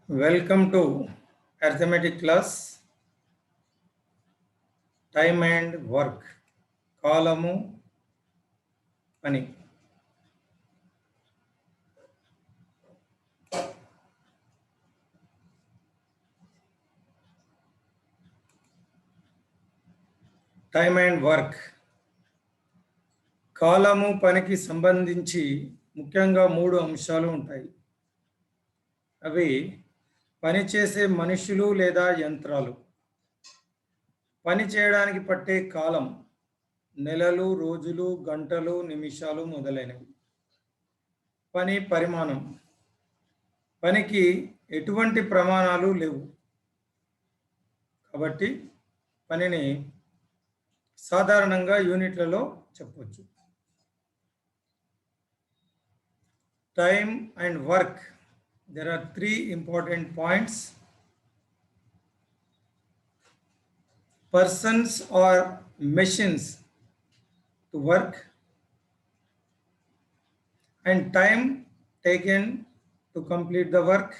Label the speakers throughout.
Speaker 1: Welcome to arithmetic class, time and work, కాలము పని. Time and work, కాలము పనికి సంబంధించి ముఖ్యంగా 3 అంశాలు ఉంటాయి. అవి పనిచేసే మనుషులు లేదా యంత్రాలు, పని చేయడానికి పట్టే కాలం, నెలలు, రోజులు, గంటలు, నిమిషాలు మొదలైనవి. పని పరిమాణం, పనికి ఎటువంటి ప్రమాణాలు లేవు కాబట్టి పనిని సాధారణంగా యూనిట్లలో చెప్పవచ్చు. Time and work, there are 3 important points. Persons or machines to work, and time taken to complete the work.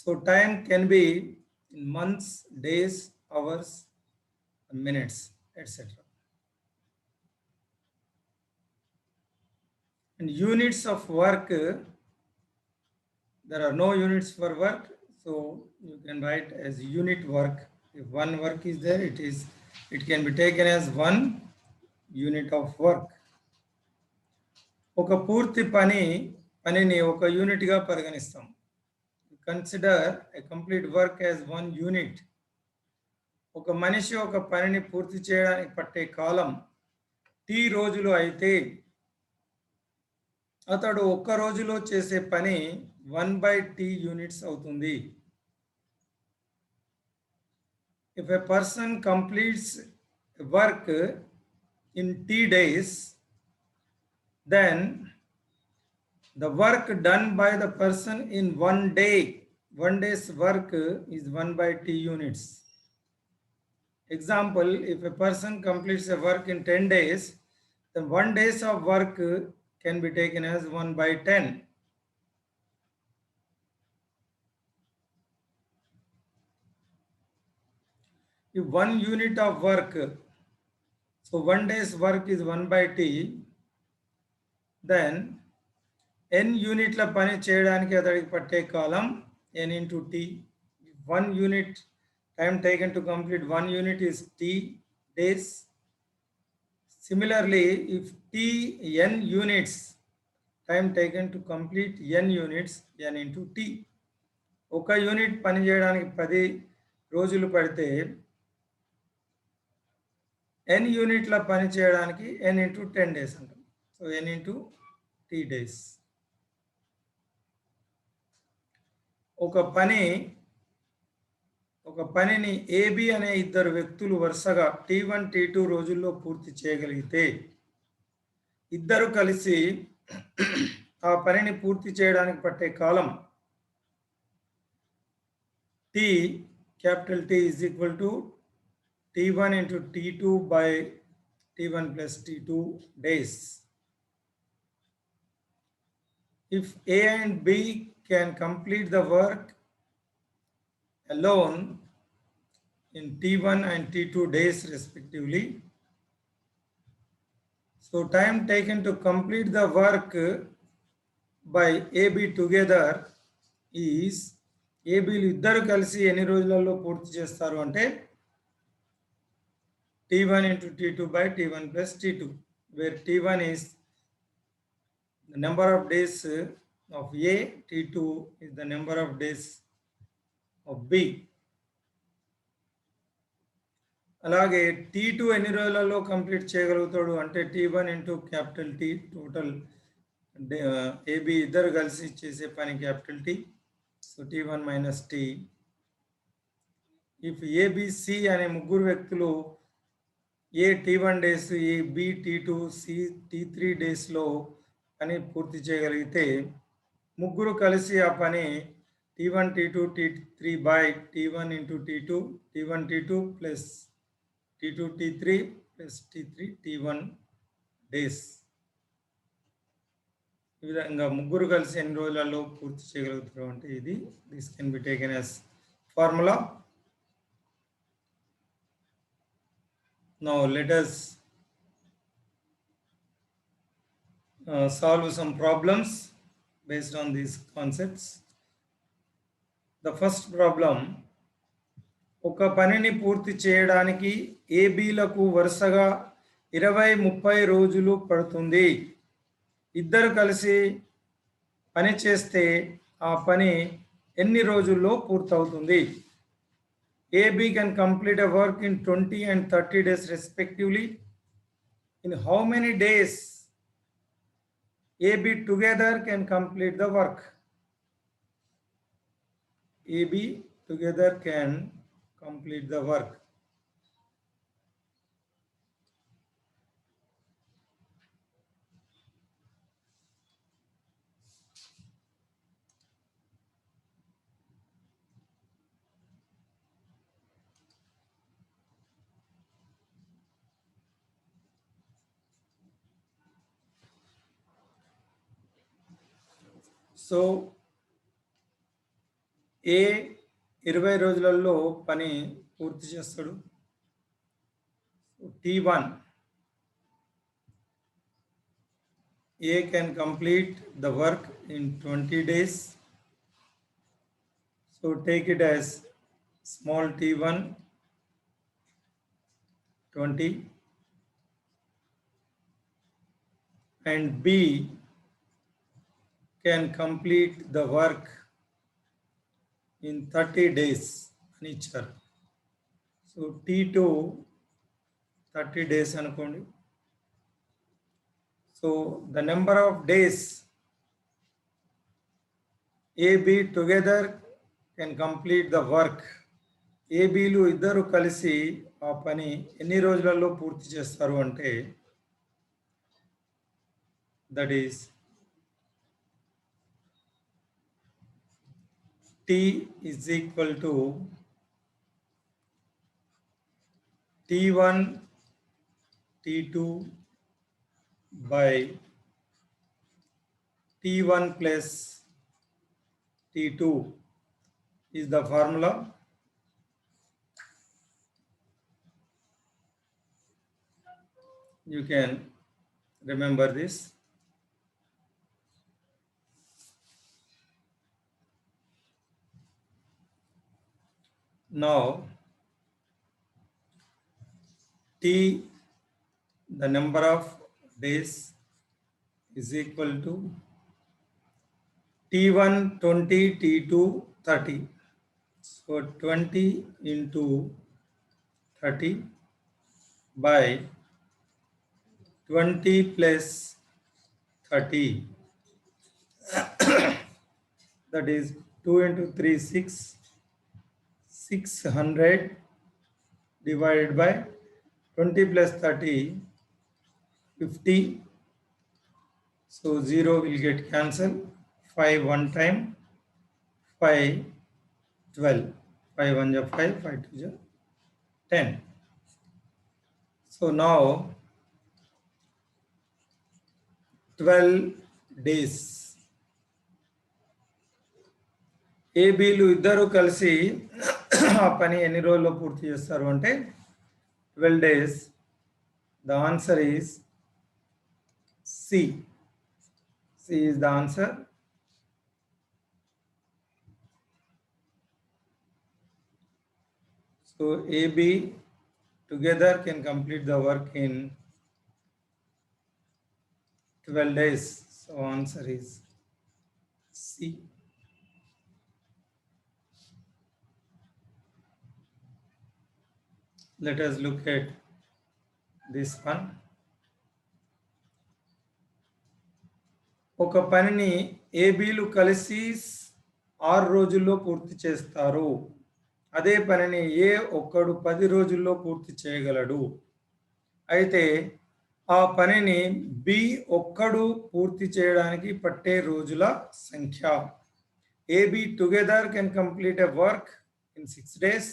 Speaker 1: So time can be in months, days, hours, minutes, etc. And units of work, there are no units for work, so you can write as unit work. If one work is there, it can be taken as one unit of work. ఒక పూర్తి పనిని ఒక యూనిట్గా పరిగణిస్తాం. Consider a complete work as one unit. ఒక మనిషి ఒక పనిని పూర్తి చేయడానికి పట్టే కాలం టీ రోజులు అయితే అతడు ఒక్క రోజులో చేసే పని 1/t units అవుతుంది. If a person completes work in t days, then the work done by the person in one day's work is 1/t units. Example, if a person completes a work in 10 days, then 1 day of work can be taken as 1/10. If 1 unit of work, so 1 day's work is 1/t, then n యూనిట్ల పని చేయడానికి అతడికి పట్టే కాలం n into t. 1 unit time taken to complete 1 unit is t days. Similarly, if n units time taken to complete n units, n into t. ఒక unit పని చేయడానికి 10 రోజులు పడితే n యూనిట్ల పని చేయడానికి n into 10 days అంటాం. So n into t days. ఒక పనిని ఏబి అనే ఇద్దరు వ్యక్తులు వరుసగా t1 t2 రోజుల్లో పూర్తి చేయగలిగితే ఇద్దరు కలిసి ఆ పనిని పూర్తి చేయడానికి పట్టే కాలం t, capital T is equal to t1 into t2 by t1 plus t2 days. If A and B can complete the work alone in t1 and t2 days respectively, so time taken to complete the work by AB together is, ఏబీలు ఇద్దరు కలిసి ఎన్ని రోజులలో పూర్తి చేస్తారు అంటే t1 into t2 by t1 plus t2, where t1 is the number of days of A, t2 is the number of days of B. అలాగే t2 ఎన్ని రోజులలో కంప్లీట్ చేయగలుగుతాడు అంటే t1 into capital T, total A B ఇద్దరు కలిసి చేసే పని capital T, so t1 minus t. If A B C అనే ముగ్గురు వ్యక్తులు A t1 days, A B t2, C t3 డేస్లో పని పూర్తి చేయగలిగితే ముగ్గురు కలిసి ఆ పని t1 t2 t3 by t1 into t2, t1 t2 plus t2 t3 plus t3 t1 days. ఈ విధంగా ముగ్గురు కలిసి ఎన్ని రోజులలో పూర్తి చేయగలుగుతారు అంటే ఇది this can be taken as formula. Now let us solve some problems based on these concepts. The first problem, ఒక పనిని పూర్తి చేయడానికి ఏబీలకు వరుసగా 20-30 రోజులు పడుతుంది. ఇద్దరు కలిసి పని చేస్తే ఆ పని ఎన్ని రోజుల్లో పూర్తవుతుంది? AB can complete a work in 20 and 30 days respectively. In how many days AB together can complete the work? AB together can complete the work. So A 20 రోజులలో పని పూర్తి చేస్తాడు. T1 A can complete the work in 20 days. So take it as small t1 20 and B can complete the work in 30 days అని ఇచ్చారు. So T2 30 days అనుకోండి. So the number of days AB together can complete the work. ఏబీలు ఇద్దరు కలిసి ఆ పని ఎన్ని రోజులలో పూర్తి చేస్తారు అంటే that is T is equal to T1 T2 by T1 plus T2 is the formula. You can remember this. Now T, the number of days, is equal to T1 20, T2 30. So 20 into 30 by 20 plus 30. That is 2 into 3 6. 600 divided by 20 plus 30 50. So 0 will get cancelled. 5 one time, 5 12. 5 1 is 5, 5 2 is 10. So now 12 days. ఏబీలు ఇద్దరు కలిసి ఆ పని ఎన్ని రోజుల్లో పూర్తి చేస్తారు అంటే 12 days. The answer is C. C is the answer. So AB together can complete the work in 12 days. So answer is C. Let us look at this one. ఒక పనిని ఏబీలు కలిసి 6 రోజుల్లో పూర్తి చేస్తారు. అదే పనిని ఏ ఒక్కడు 10 రోజుల్లో పూర్తి చేయగలడు. అయితే ఆ పనిని బి ఒక్కడు పూర్తి చేయడానికి పట్టే రోజుల సంఖ్య. AB together can complete a work in 6 days.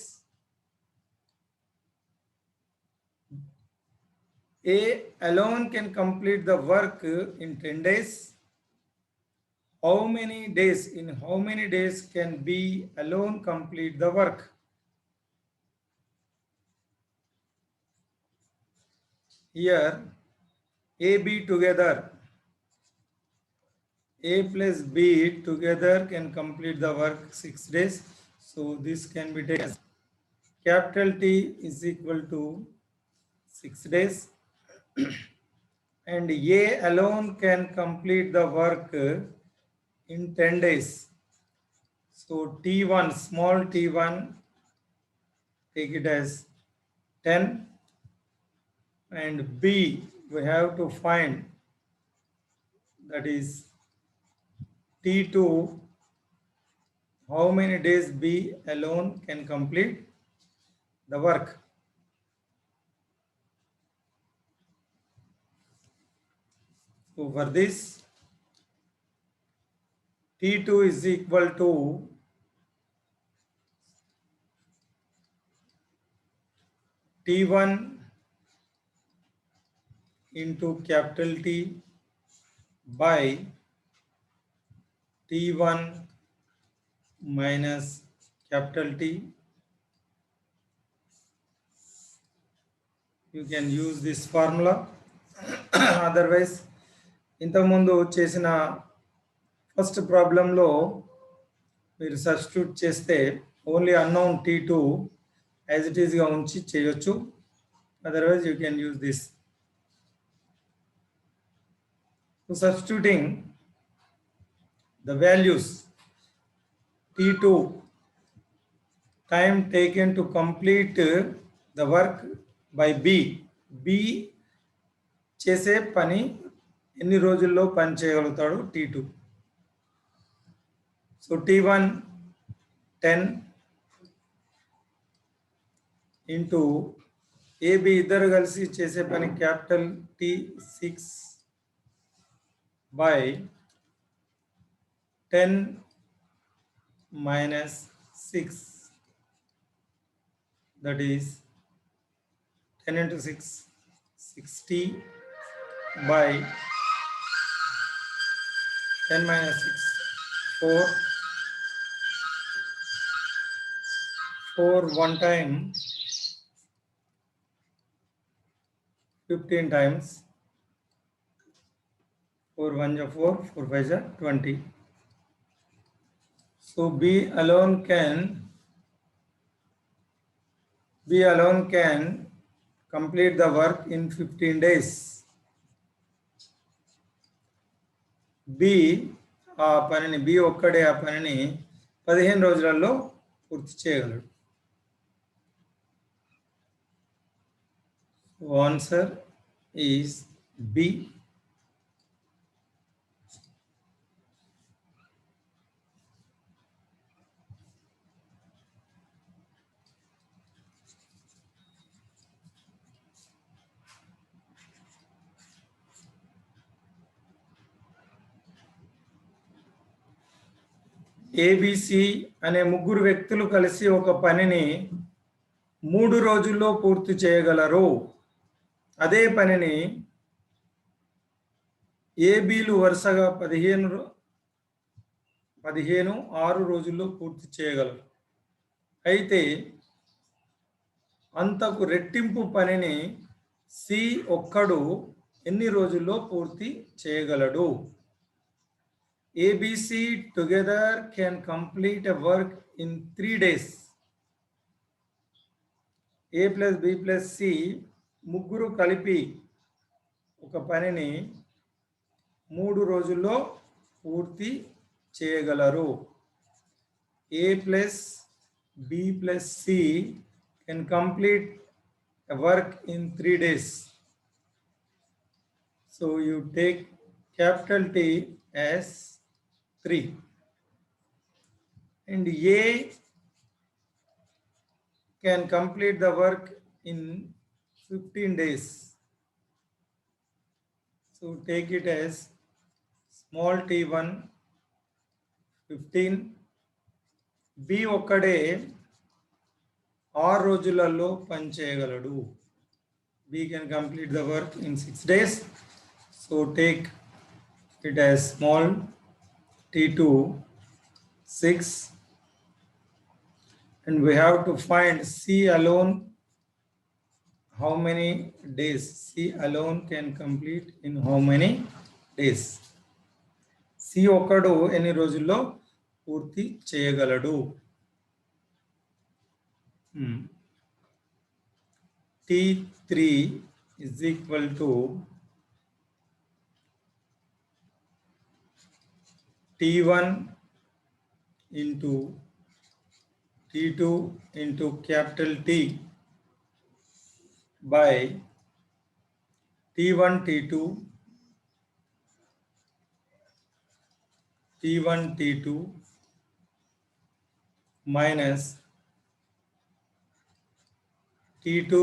Speaker 1: A alone can complete the work in 10 days. how many days can B alone complete the work? Here A plus B together can complete the work 6 days. So this can be taken as capital T is equal to 6 days and A alone can complete the work in 10 days. So T1, small t1, take it as 10, and B we have to find, that is T2, how many days B alone can complete the work. So for this, T2 is equal to T1 into capital T by T1 minus capital T. You can use this formula. Otherwise, ఇంతకుముందు చేసిన first ప్రాబ్లంలో మీరు substitute చేస్తే only unknown T2 as it ఈస్గా ఉంచి చేయొచ్చు. Otherwise you can use this. So substituting the values, T2 time taken to complete the work by B చేసే పని ఎన్ని రోజుల్లో పని చేయగలుగుతాడు T2. So T1 10 into AB ఇద్దరు కలిసి చేసే పని capital T 6 by 10 minus 6, that is 10 into 6, 60 by 10 minus 6, 4 one time, 15 times, 4 1 is 4, 4 5 is 20. So B alone can complete the work in 15 days. B ఆ పనిని B ఒక్కడే ఆ పనిని 15 రోజులలో పూర్తి చేయగలడు. So answer is B. A B C అనే ముగ్గురు వ్యక్తులు కలిసి ఒక పనిని 3 రోజుల్లో పూర్తి చేయగలరు. అదే పనిని ఏబీలు వరుసగా 15 6 రోజుల్లో పూర్తి చేయగలరు. అయితే అంతకు రెట్టింపు పనిని సి ఒక్కడు ఎన్ని రోజుల్లో పూర్తి చేయగలడు? ABC together can complete a work in 3 days. A plus B plus C ముగ్గురు కలిపి ఒక పనిని 3 రోజుల్లో పూర్తి చేయగలరు. A plus B plus C can complete a work in 3 days. So you take capital T as 3 and A can complete the work in 15 days. So take it as small t1 15. B ఒక్కడే 6 రోజులలో పని చేయగలడు. B can complete the work in 6 days. So take it as small T2 6, and we have to find C alone. How many days C alone can complete in how many days? C ఒకడు ఎన్ని రోజుల్లో పూర్తి చేయగలడు? T3 is equal to T1 into T2 into capital T by T1 T2 T1 T2 minus T2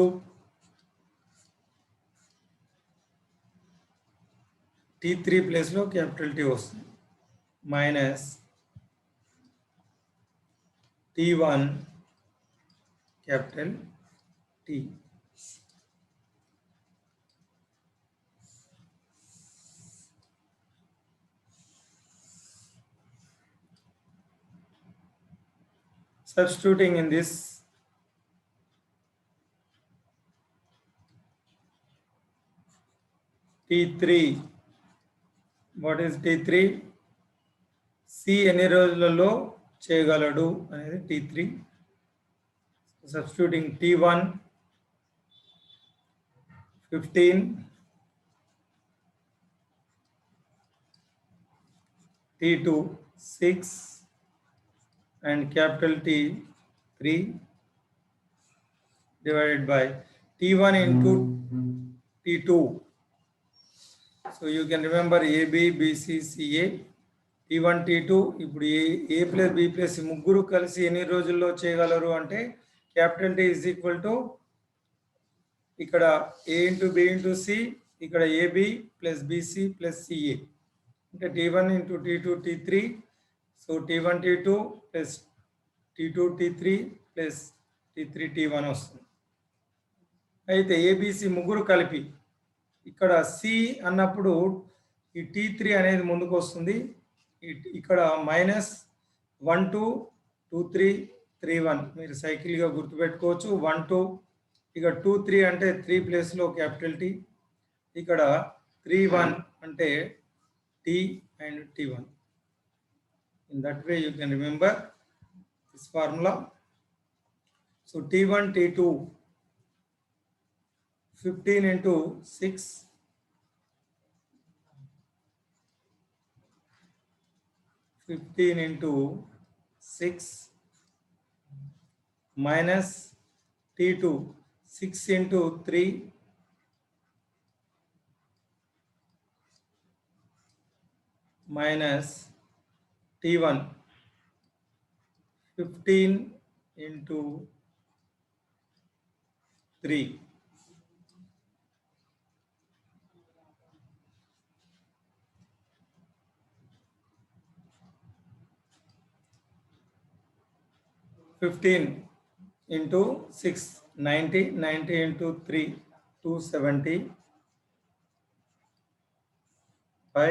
Speaker 1: T3 place లో capital T వస్తుంది minus T1 capital T. Substituting in this, T3, what is T3? C ఎన్ని రోజులలో చేయగలడు అనేది T3. Substituting T1 15, T2 6 and capital T 3 divided by T1 into T2. So you can remember AB, BC, CA, T1, T2. ఇప్పుడు A plus B plus ముగ్గురు కలిసి ఎన్ని రోజుల్లో చేయగలరు అంటే capital T is equal to ఇక్కడ A into B into C, ఇక్కడ AB plus BC plus CA. అంటే T1 into T2 T3. So T1 T2 plus T2 T3 plus T3 T1 వస్తుంది. అయితే ABC ముగ్గురు కలిపి ఇక్కడ C అన్నప్పుడు ఈ T3 అనేది ముందుకు వస్తుంది. ఇక్కడ మైనస్ 1 2 2 3 3 1 మీరు సైకిల్గా గుర్తుపెట్టుకోవచ్చు. 1 2 ఇక 2 3 అంటే 3 ప్లేస్లో క్యాపిటల్ T, ఇక్కడ 3 1 అంటే T and T1. In that way you can remember this formula. So T1 T2 15 into 6 15 into 6 minus T2 6 into 3 minus T1 15 into 3. into 6 90 90 into 3 270 by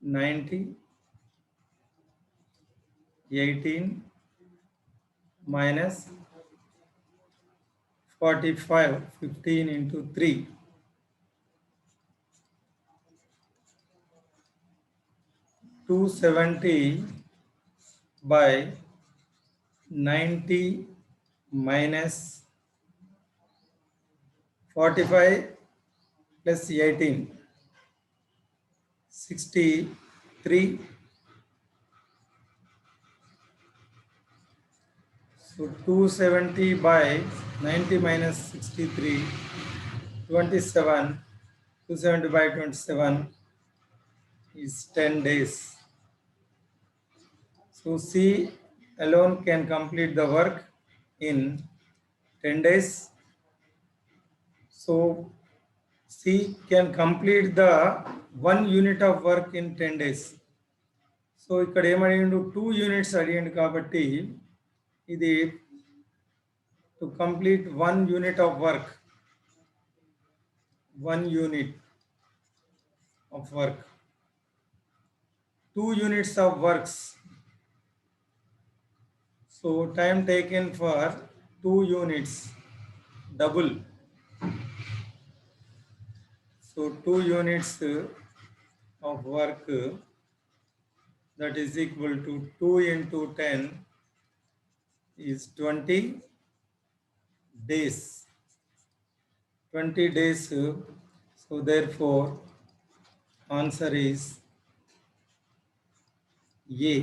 Speaker 1: 90 18 minus 45 15 into 3 270 by 90 minus 45 plus 18 63. So 270 by 90 minus 63 27. 270 by 27 is 10 days. So C alone can complete the work in 10 days. So C can complete the 1 unit of work in 10 days. So ఇక్కడ ఏమడిగిండు 2 units అడిగిండు కాబట్టి ఇది to complete 1 unit of work, 1 unit of work. 2 units of works. So time taken for 2 units, double. So 2 units of work, that is equal to 2 into 10 is 20 days. 20 days. So therefore answer is A.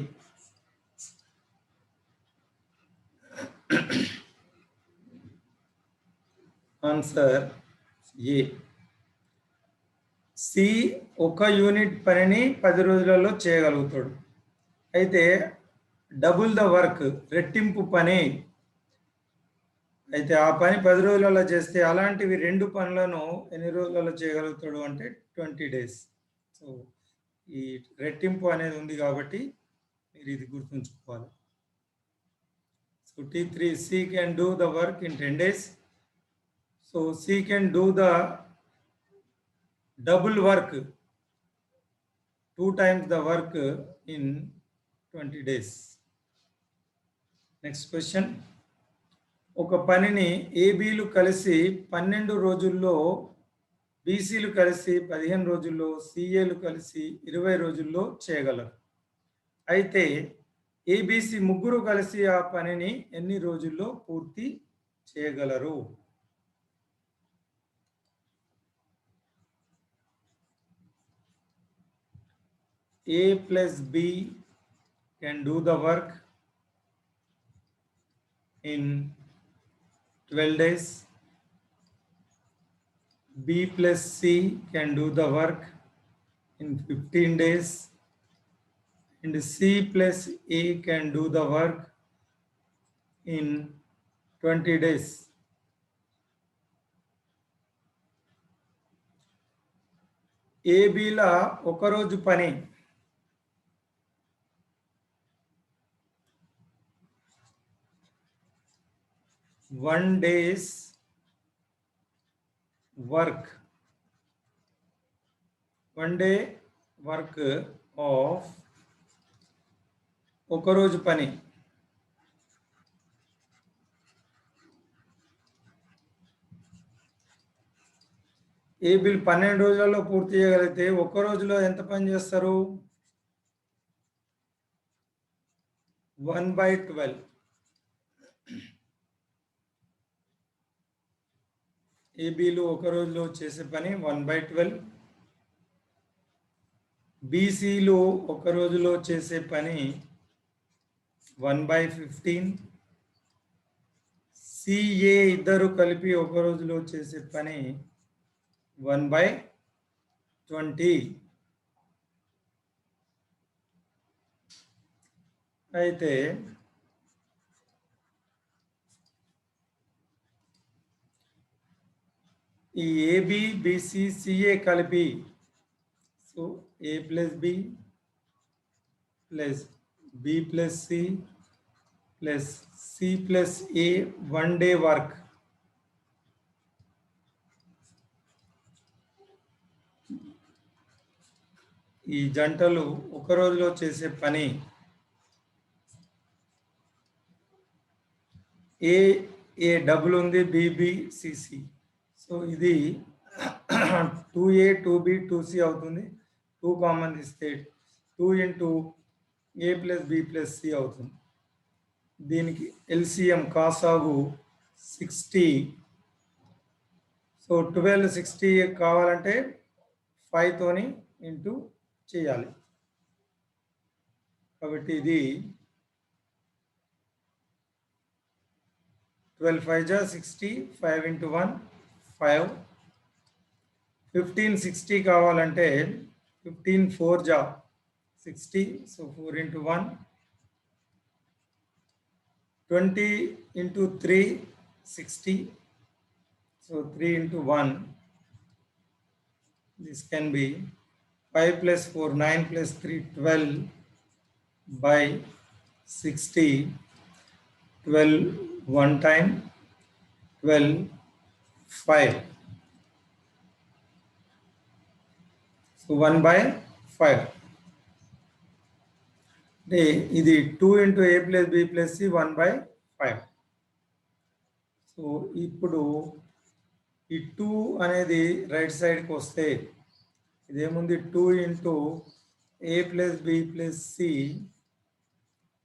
Speaker 1: Answer A. C ఒక unit పనిని 10 రోజులలో చేయగలుగుతాడు. అయితే double the work, రెట్టింపు పని. అయితే ఆ పని 10 రోజులలో చేస్తే అలాంటివి 2 పనులను ఎన్ని రోజులలో చేయగలుగుతాడు అంటే 20 డేస్. సో ఈ రెట్టింపు అనేది ఉంది కాబట్టి మీరు ఇది గుర్తుంచుకోవాలి. So T3, C can do the work in 10 days. So C can do the double work, 2 times the work in 20 days. Next question. ఒక పనిని ఏబీలు కలిసి 12 రోజుల్లో, బీసీలు కలిసి 15 రోజుల్లో, సిఏలు కలిసి 20 రోజుల్లో చేయగలరు. అయితే ఏబీసీ ముగ్గురు కలిసి ఆ పనిని ఎన్ని రోజుల్లో పూర్తి చేయగలరు? A plus B can do the work in 12 days. B plus C can do the work in 15 days. And C plus A can do the work in 20 days. ఏబీల ఒకరోజు పని 1 day's work. 1 day work of ఒకరోజు పని. ఏబీలు 12 రోజులలో పూర్తి చేయగలిగితే ఒక్క రోజులో ఎంత పని చేస్తారు? 1/12. ఏబీలు ఒక రోజులో చేసే పని 1/12. బీసీలు ఒక రోజులో చేసే పని 1/15. సిఏ ఇద్దరు కలిపి ఒక రోజులో చేసే పని 1/20. అయితే ఈ ఏబి బిసి సిఏ కలిపి, so A plus B plus B plus C plus C plus A 1 day work. ఈ జంటలు ఒక రోజులో చేసే పని ఏ డబుల్ ఉంది, బిబిసిసి. సో ఇది 2A 2B 2C అవుతుంది. 2 కామన్ ఇస్తే 2 into A plus B plus C అవుతుంది. దీనికి ఎల్సిఎం కాసాగు 60. సో 12 60 కావాలంటే 5 తోని ఇంటూ చేయాలి. కాబట్టి ఇది 12 5 जा 60, 5 into 1 5. 15 60 కావాలంటే 15 4 जा 60, so 4 into 1. 20 into 3 60, so 3 into 1. This can be 5 plus 4 9 plus 3 12 by 60. 12 one time, 12 5. So 1/5. అంటే ఇది 2 into A plus B plus C 1/5. So ఇప్పుడు ఈ 2 అనేది రైట్ సైడ్కి వస్తే ఇదేముంది 2 into A plus B plus C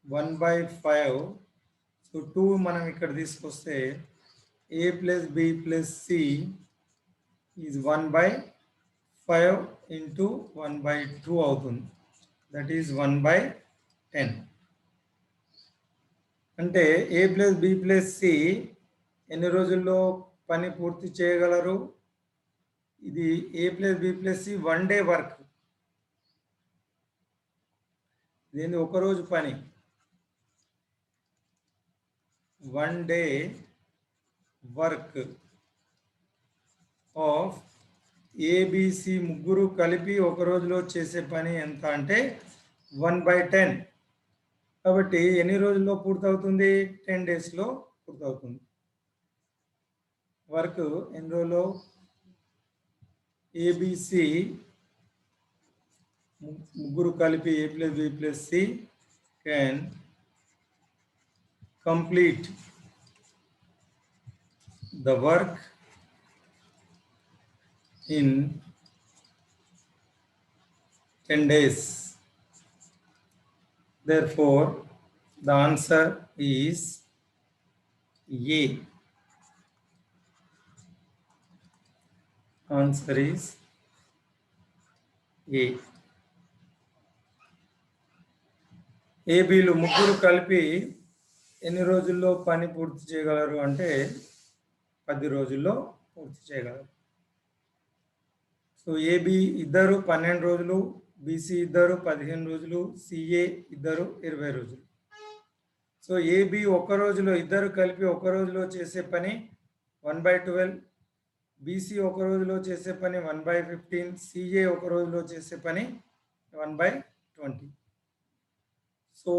Speaker 1: 1/5. So 2 మనం ఇక్కడ తీసుకొస్తే A plus B plus C is 1/5 into 1/2 అవుతుంది. That is 1/10. అంటే A plus B plus C ఎన్ని రోజుల్లో పని పూర్తి చేయగలరు? ఇది A plus B plus C 1 day work. దీని ఒక రోజు పని 1 డే వర్క్ ఆఫ్ ఏబిసి ముగ్గురు కలిపి ఒక రోజులో చేసే పని ఎంత అంటే 1/10. కాబట్టి ఎన్ని రోజుల్లో పూర్తవుతుంది? 10 డేస్లో పూర్తవుతుంది. వర్క్ ఎన్ని రోజుల్లో? ఏబిసి ముగ్గురు కలిపి A plus B plus C can complete the work in 10 days. Therefore, the answer is A. Answer is A. ఏబీలు ముగ్గురు కలిపి ఎన్ని రోజుల్లో పని పూర్తి చేయగలరు అంటే 10 రోజుల్లో పూర్తి చేయగలరు. సో ఏబి ఇద్దరు 12 రోజులు, బీసీ ఇద్దరు 15 రోజులు, సిఏ ఇద్దరు 20 రోజులు. సో ఏబి ఒక రోజులో ఇద్దరు కలిపి ఒక రోజులో చేసే పని 1/12, బీసీ ఒక రోజులో చేసే పని 1/15, సిఏ ఒక రోజులో చేసే పని 1/20. సో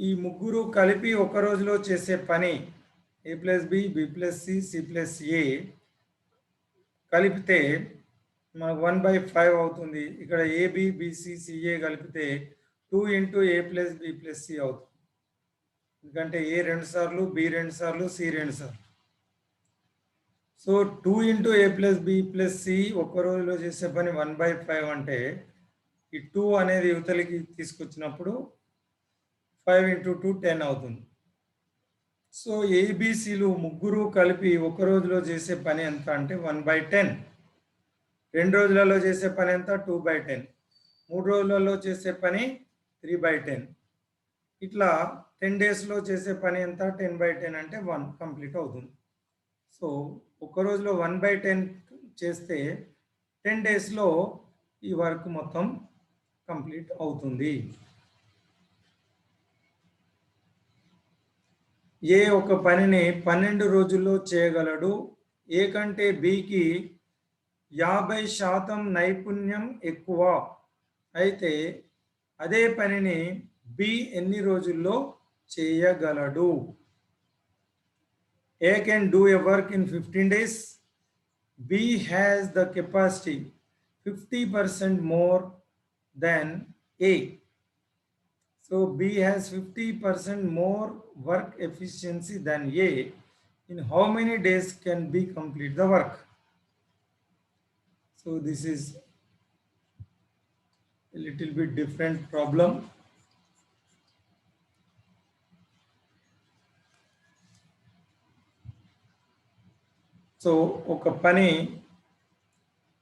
Speaker 1: ఈ ముగ్గురు కలిపి ఒక రోజులో చేసే పని A plus B, B plus C, C plus A కలిపితే మనకు 1/5 అవుతుంది. ఇక్కడ ఏబి, బిసి, సిఏ కలిపితే 2 into A plus B plus C అవుతుంది. ఎందుకంటే ఏ 2 సార్లు, బి 2 సార్లు, సి 2 సార్లు. So 2 into A plus B plus C ఒక్క రోజులో చేసే పని 1/5 అంటే ఈ 2 అనేది యువతలకి తీసుకొచ్చినప్పుడు 5 ఇంటూ 2 10 అవుతుంది. సో ఏబిసిలు ముగ్గురు కలిపి ఒక రోజులో చేసే పని ఎంత అంటే 1/10. 2 రోజులలో చేసే పని ఎంత? 2/10. 3 రోజులలో చేసే పని 3/10. ఇట్లా 10 డేస్లో చేసే పని ఎంత? 10/10 అంటే 1 కంప్లీట్ అవుతుంది. సో ఒక రోజులో 1/10 చేస్తే 10 డేస్లో ఈ వర్క్ మొత్తం కంప్లీట్ అవుతుంది. ఏ ఒక పనిని 12 రోజుల్లో చేయగలడు. ఏ కంటే బికి 50% నైపుణ్యం ఎక్కువ అయితే అదే పనిని బి ఎన్ని రోజుల్లో చేయగలడు? A can do a work in 15 days. B has the capacity 50% more than A. So B has 50% more work efficiency than A. In how many days can B complete the work? So this is a little bit different problem. So ఒక పని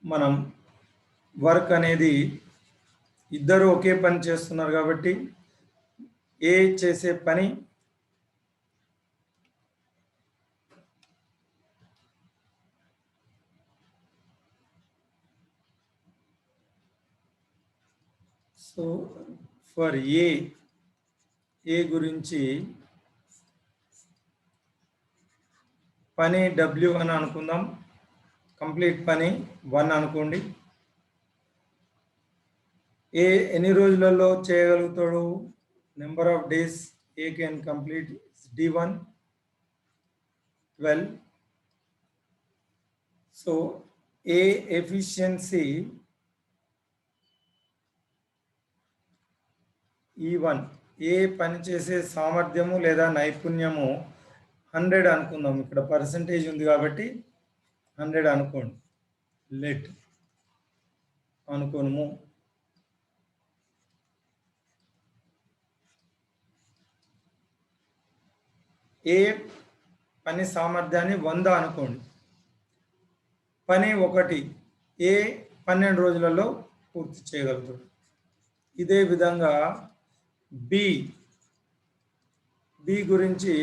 Speaker 1: మనం work అనేది ఇద్దరు ఒకే పని చేస్తున్నారు కాబట్టి ఏ చేసే పని సో ఫర్ ఏ గురించి పని డబ్ల్యూ అని అనుకుందాం. కంప్లీట్ పని 1 అనుకోండి. ఏ ఎన్ని రోజులలో చేయగలుగుతాడు? Number of days A can complete D1 12. So A efficiency E1 ఏ పని చేసే సామర్థ్యము లేదా నైపుణ్యము 100 అనుకుందాం. ఇక్కడ పర్సంటేజ్ ఉంది కాబట్టి 100 అనుకోండి. లెట్ అనుకోను. ఏ పని సామర్థ్యాన్ని 100 అనుకోండి. పని 1 ఏ 12 రోజులలో పూర్తి చేయగలుగుతాడు. ఇదే విధంగా బి గురించి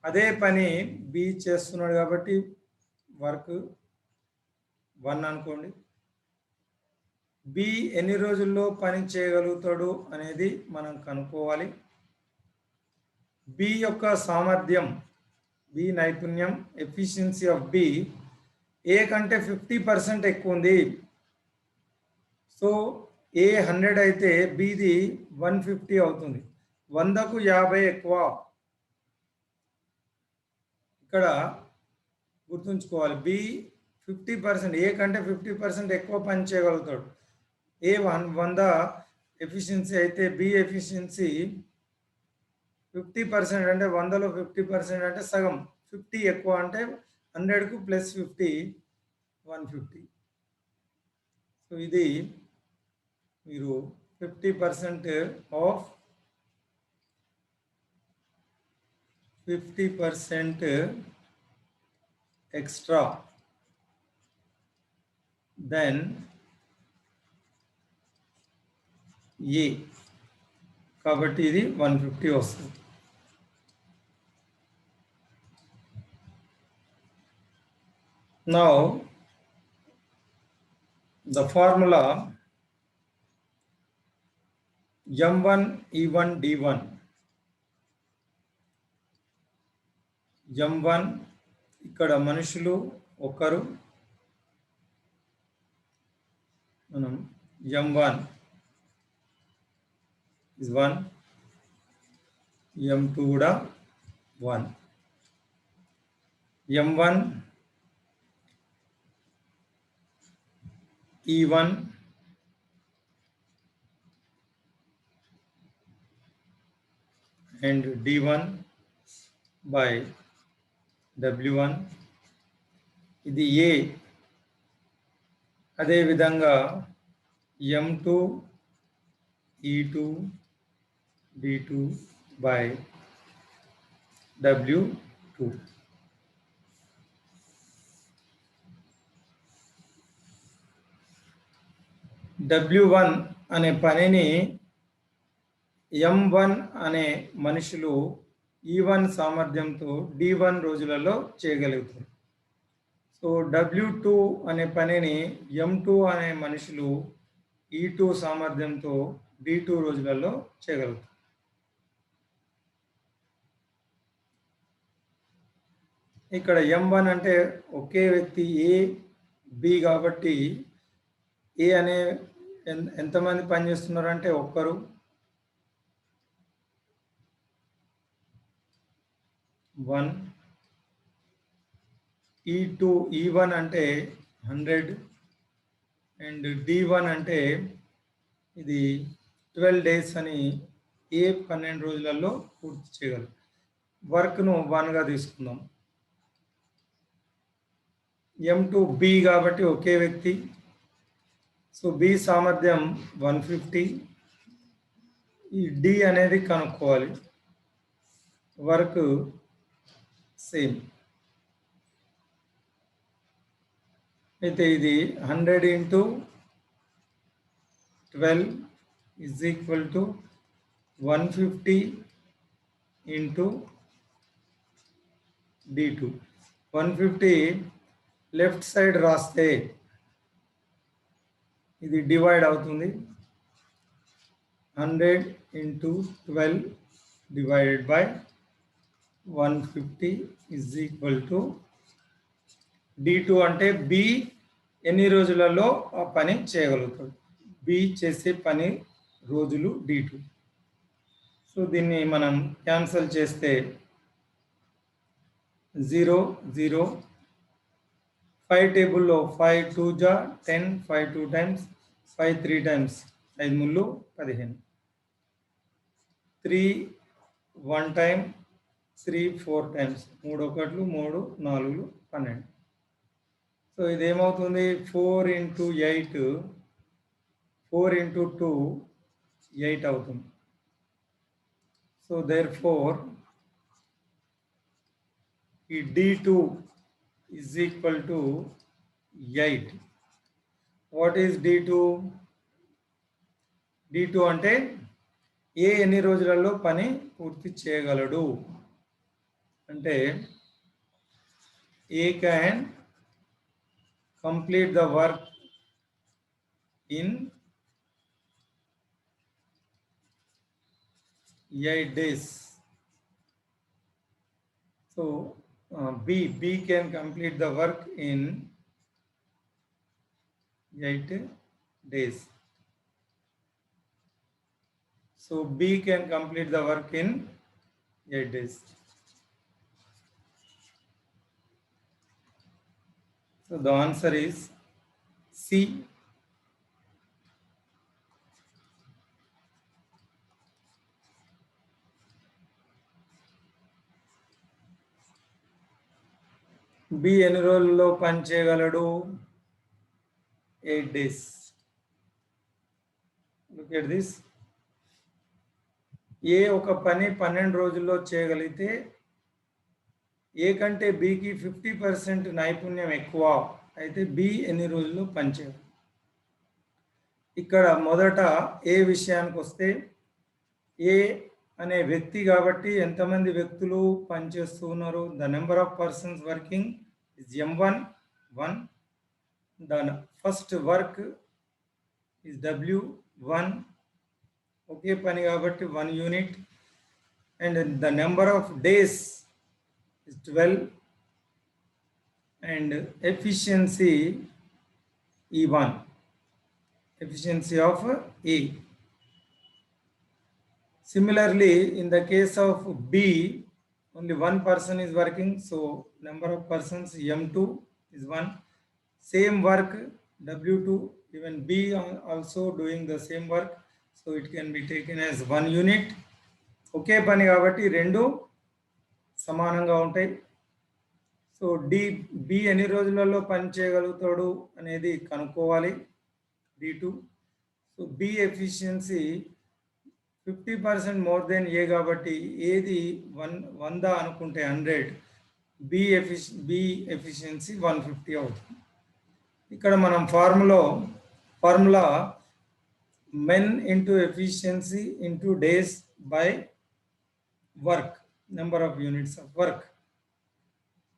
Speaker 1: అదే పని బి చేస్తున్నాడు కాబట్టి వర్క్ 1 అనుకోండి. బి ఎన్ని రోజుల్లో పని చేయగలుగుతాడు అనేది మనం కనుక్కోవాలి. బి యొక్క సామర్థ్యం, బి నైపుణ్యం, ఎఫిషియన్సీ ఆఫ్ బి ఏ కంటే 50% ఎక్కువ ఉంది. సో ఏ 100 అయితే బిది 150 అవుతుంది. 100కు 50 ఎక్కువ. ఇక్కడ గుర్తుంచుకోవాలి, బి 50% ఏ కంటే 50% ఎక్కువ పని చేయగలుగుతాడు. ఏ 100 ఎఫిషియన్సీ అయితే బి ఎఫిషియన్సీ 50% అంటే 100లో 50% అంటే సగం. 50 ఎక్కువ అంటే 100కు ప్లస్ 50 150. సో ఇది మీరు 50% ఆఫ్ 50% ఎక్స్ట్రా దెన్ ఏ, కాబట్టి ఇది 150 వస్తుంది. Now the formula M1 E1 D1. M1 ఇక్కడ మనుషులు ఒకరు, మనం M1 is 1, M2 కూడా 1. M1 E1 and D1 by W1 ఇది A. అదే విధంగా M2 E2 D2 by W2. W1 అనే పనిని M1 అనే మనుషులు E1 సామర్థ్యంతో D1 రోజులలో చేయగలుగుతారు. సో W2 అనే పనిని M2 అనే మనుషులు E2 సామర్థ్యంతో D2 రోజులలో చేయగలుగుతారు. ఇక్కడ M1 అంటే ఒకే వ్యక్తి ఏ బి కాబట్టి ఏ అనే ఎంతమంది పనిచేస్తున్నారు అంటే ఒక్కరు. వన్. E2 E1 అంటే 100 అండ్ D1 అంటే ఇది 12 days అని ఏ 12 రోజులలో పూర్తి చేయగలరు. వర్క్ను 1గా తీసుకుందాం. M2 B కాబట్టి ఒకే వ్యక్తి, సో బి సామర్థ్యం 150. ఈ డి అనేది కనుక్కోవాలి. వర్క్ సేమ్ అయితే ఇది 100 into 12 is equal to 150 into D2. 150 left side రాస్తే ఇది డివైడ్ అవుతుంది. 100 into 12 divided by 150 is equal to D2 అంటే బి ఎన్ని రోజులలో ఆ పని చేయగలుగుతాడు. బి చేసే పని రోజులు D2. సో దీన్ని మనం క్యాన్సల్ చేస్తే 0 0 5 టేబుల్లో 5 2 జా 10, 5 2 times, 5 3 times, 5 ముళ్ళు 15. 3 1 time, 3 4 times. 3 ఒకట్లు 3 4 12. సో ఇది ఏమవుతుంది? 4 into 8, 4 into 2 8 అవుతుంది. సో therefore ఈ D2 is equal to 8. What is D2? D2 అంటే ఏ ఎన్ని రోజులలో పని పూర్తి చేయగలడు అంటే A can complete the work in 8 days. So B can complete the work in 8 days. So B can complete the work in 8 days. So the answer is C. B ఎన్ని రోజుల్లో పని చేయగలడు? 8 days. Look at this. ఏ ఒక పని 12 రోజుల్లో చేయగలిగితే ఏ కంటే బికి 50% నైపుణ్యం ఎక్కువ అయితే బి ఎన్ని రోజుల్లో పనిచేయగలదు. ఇక్కడ మొదట ఏ విషయానికి వస్తే ఏ అనే వ్యక్తి కాబట్టి ఎంతమంది వ్యక్తులు పనిచేస్తూ ఉన్నారు? The number of persons working is M1 1. The first work is W1. ఒకే పని కాబట్టి 1 unit. And the number of days is 12 and efficiency E1, efficiency of E. Similarly, in the case of B, only one person is working, so number of persons M2 is 1. Same work W2, even B also doing the same work, so it can be taken as 1 unit. ఒకే పని కాబట్టి రెండు సమానంగా ఉంటాయి. So B ఎన్ని రోజులలో పని చేయగలుగుతాడు అనేది కనుక్కోవాలి. D2. So B efficiency 50% more than A కాబట్టి ఏది 100 అనుకుంటే 100, బి ఎఫిషియన్సీ 150 అవుతుంది. ఇక్కడ మనం formula men into efficiency into days by work, number of units of work,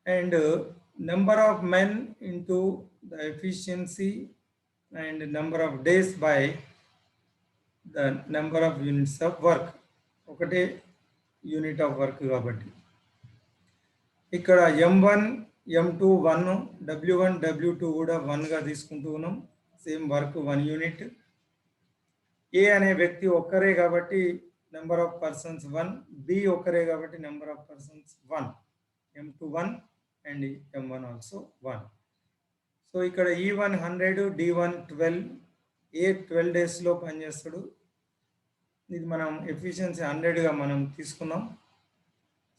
Speaker 1: and number of men into the efficiency and number of days by the number of units of work. ఒకటే unit of work కాబట్టి ఇక్కడ M1 M2 1, W1 W2 కూడా 1గా తీసుకుంటూ ఉన్నాం. Same work 1 unit. ఏ అనే వ్యక్తి ఒక్కరే కాబట్టి నెంబర్ ఆఫ్ పర్సన్స్ 1, బి ఒక్కరే కాబట్టి number of persons 1, M2 1 and M1 also 1. So ఇక్కడ E1 100, D1 12, ఏ 12 డేస్లో పనిచేస్తాడు. ఇది మనం ఎఫిషియన్సీ 100గా మనం తీసుకున్నాం.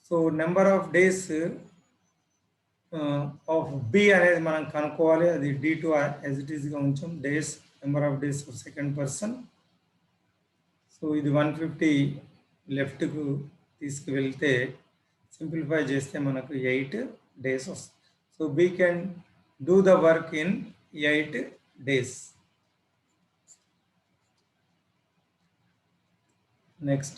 Speaker 1: So number of days of B అనేది మనం కనుక్కోవాలి. అది D2 యాజ్ ఇట్ ఈస్గా ఉంచాం. Days, number of days of second person. So ఇది 150 లెఫ్ట్కు తీసుకువెళ్తే సింప్లిఫై చేస్తే మనకు 8 days. So we can do the work in 8 days. Next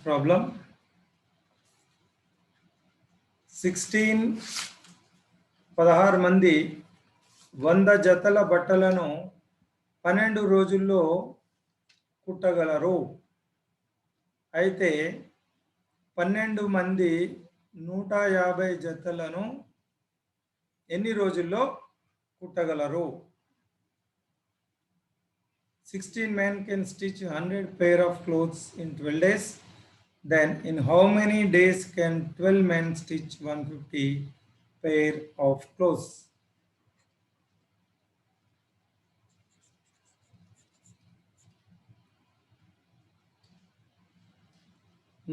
Speaker 1: problem. 16 మంది 100 జతల బట్టలను 12 రోజుల్లో కుట్టగలరు. అయితే 12 మంది 150 జతలను ఎన్ని రోజుల్లో కుట్టగలరు? 16 men can stitch 100 pair of clothes in 12 days. Then in how many days can 12 men stitch 150 pair of clothes?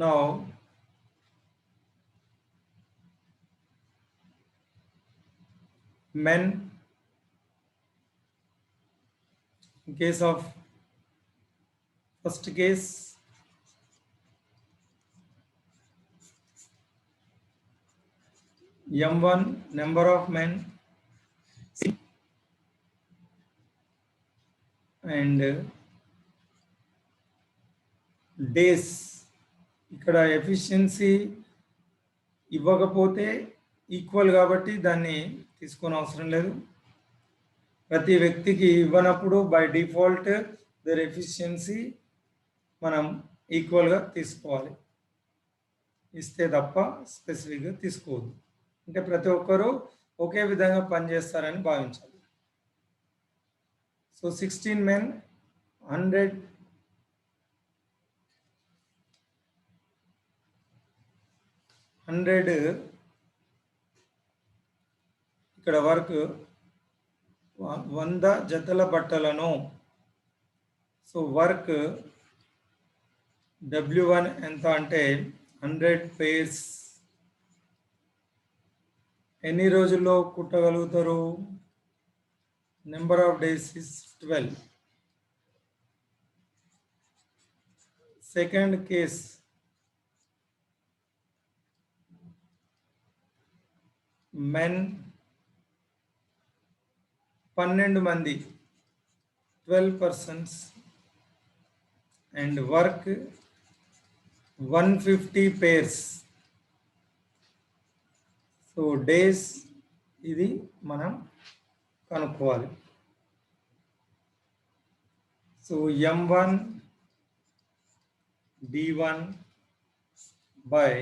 Speaker 1: Now men, in case of first case, M1 number of men and days. ఇక్కడ efficiency ఇవ్వకపోతే equal కాబట్టి దాన్ని తీసుకొని అవసరం లేదు. ప్రతి వ్యక్తికి ఇవ్వనప్పుడు by default there efficiency మనం ఈక్వల్గా తీసుకోవాలి. ఇస్తే తప్ప స్పెసిఫిక్గా తీసుకోవద్దు. అంటే ప్రతి ఒక్కరూ ఒకే విధంగా పనిచేస్తారని భావించాలి. సో 16 men 100 ఇక్కడ వర్క్ 100 జతల బట్టలను. సో వర్క్ W1 ఎంత అంటే 100 pairs. ఎన్ని రోజుల్లో కుట్టగలుగుతారు? Number of days is 12. Second case, men 12 మంది 12 persons and work 150 pairs. So days ఇది మనం కనుక్కోవాలి. So M1 D1 by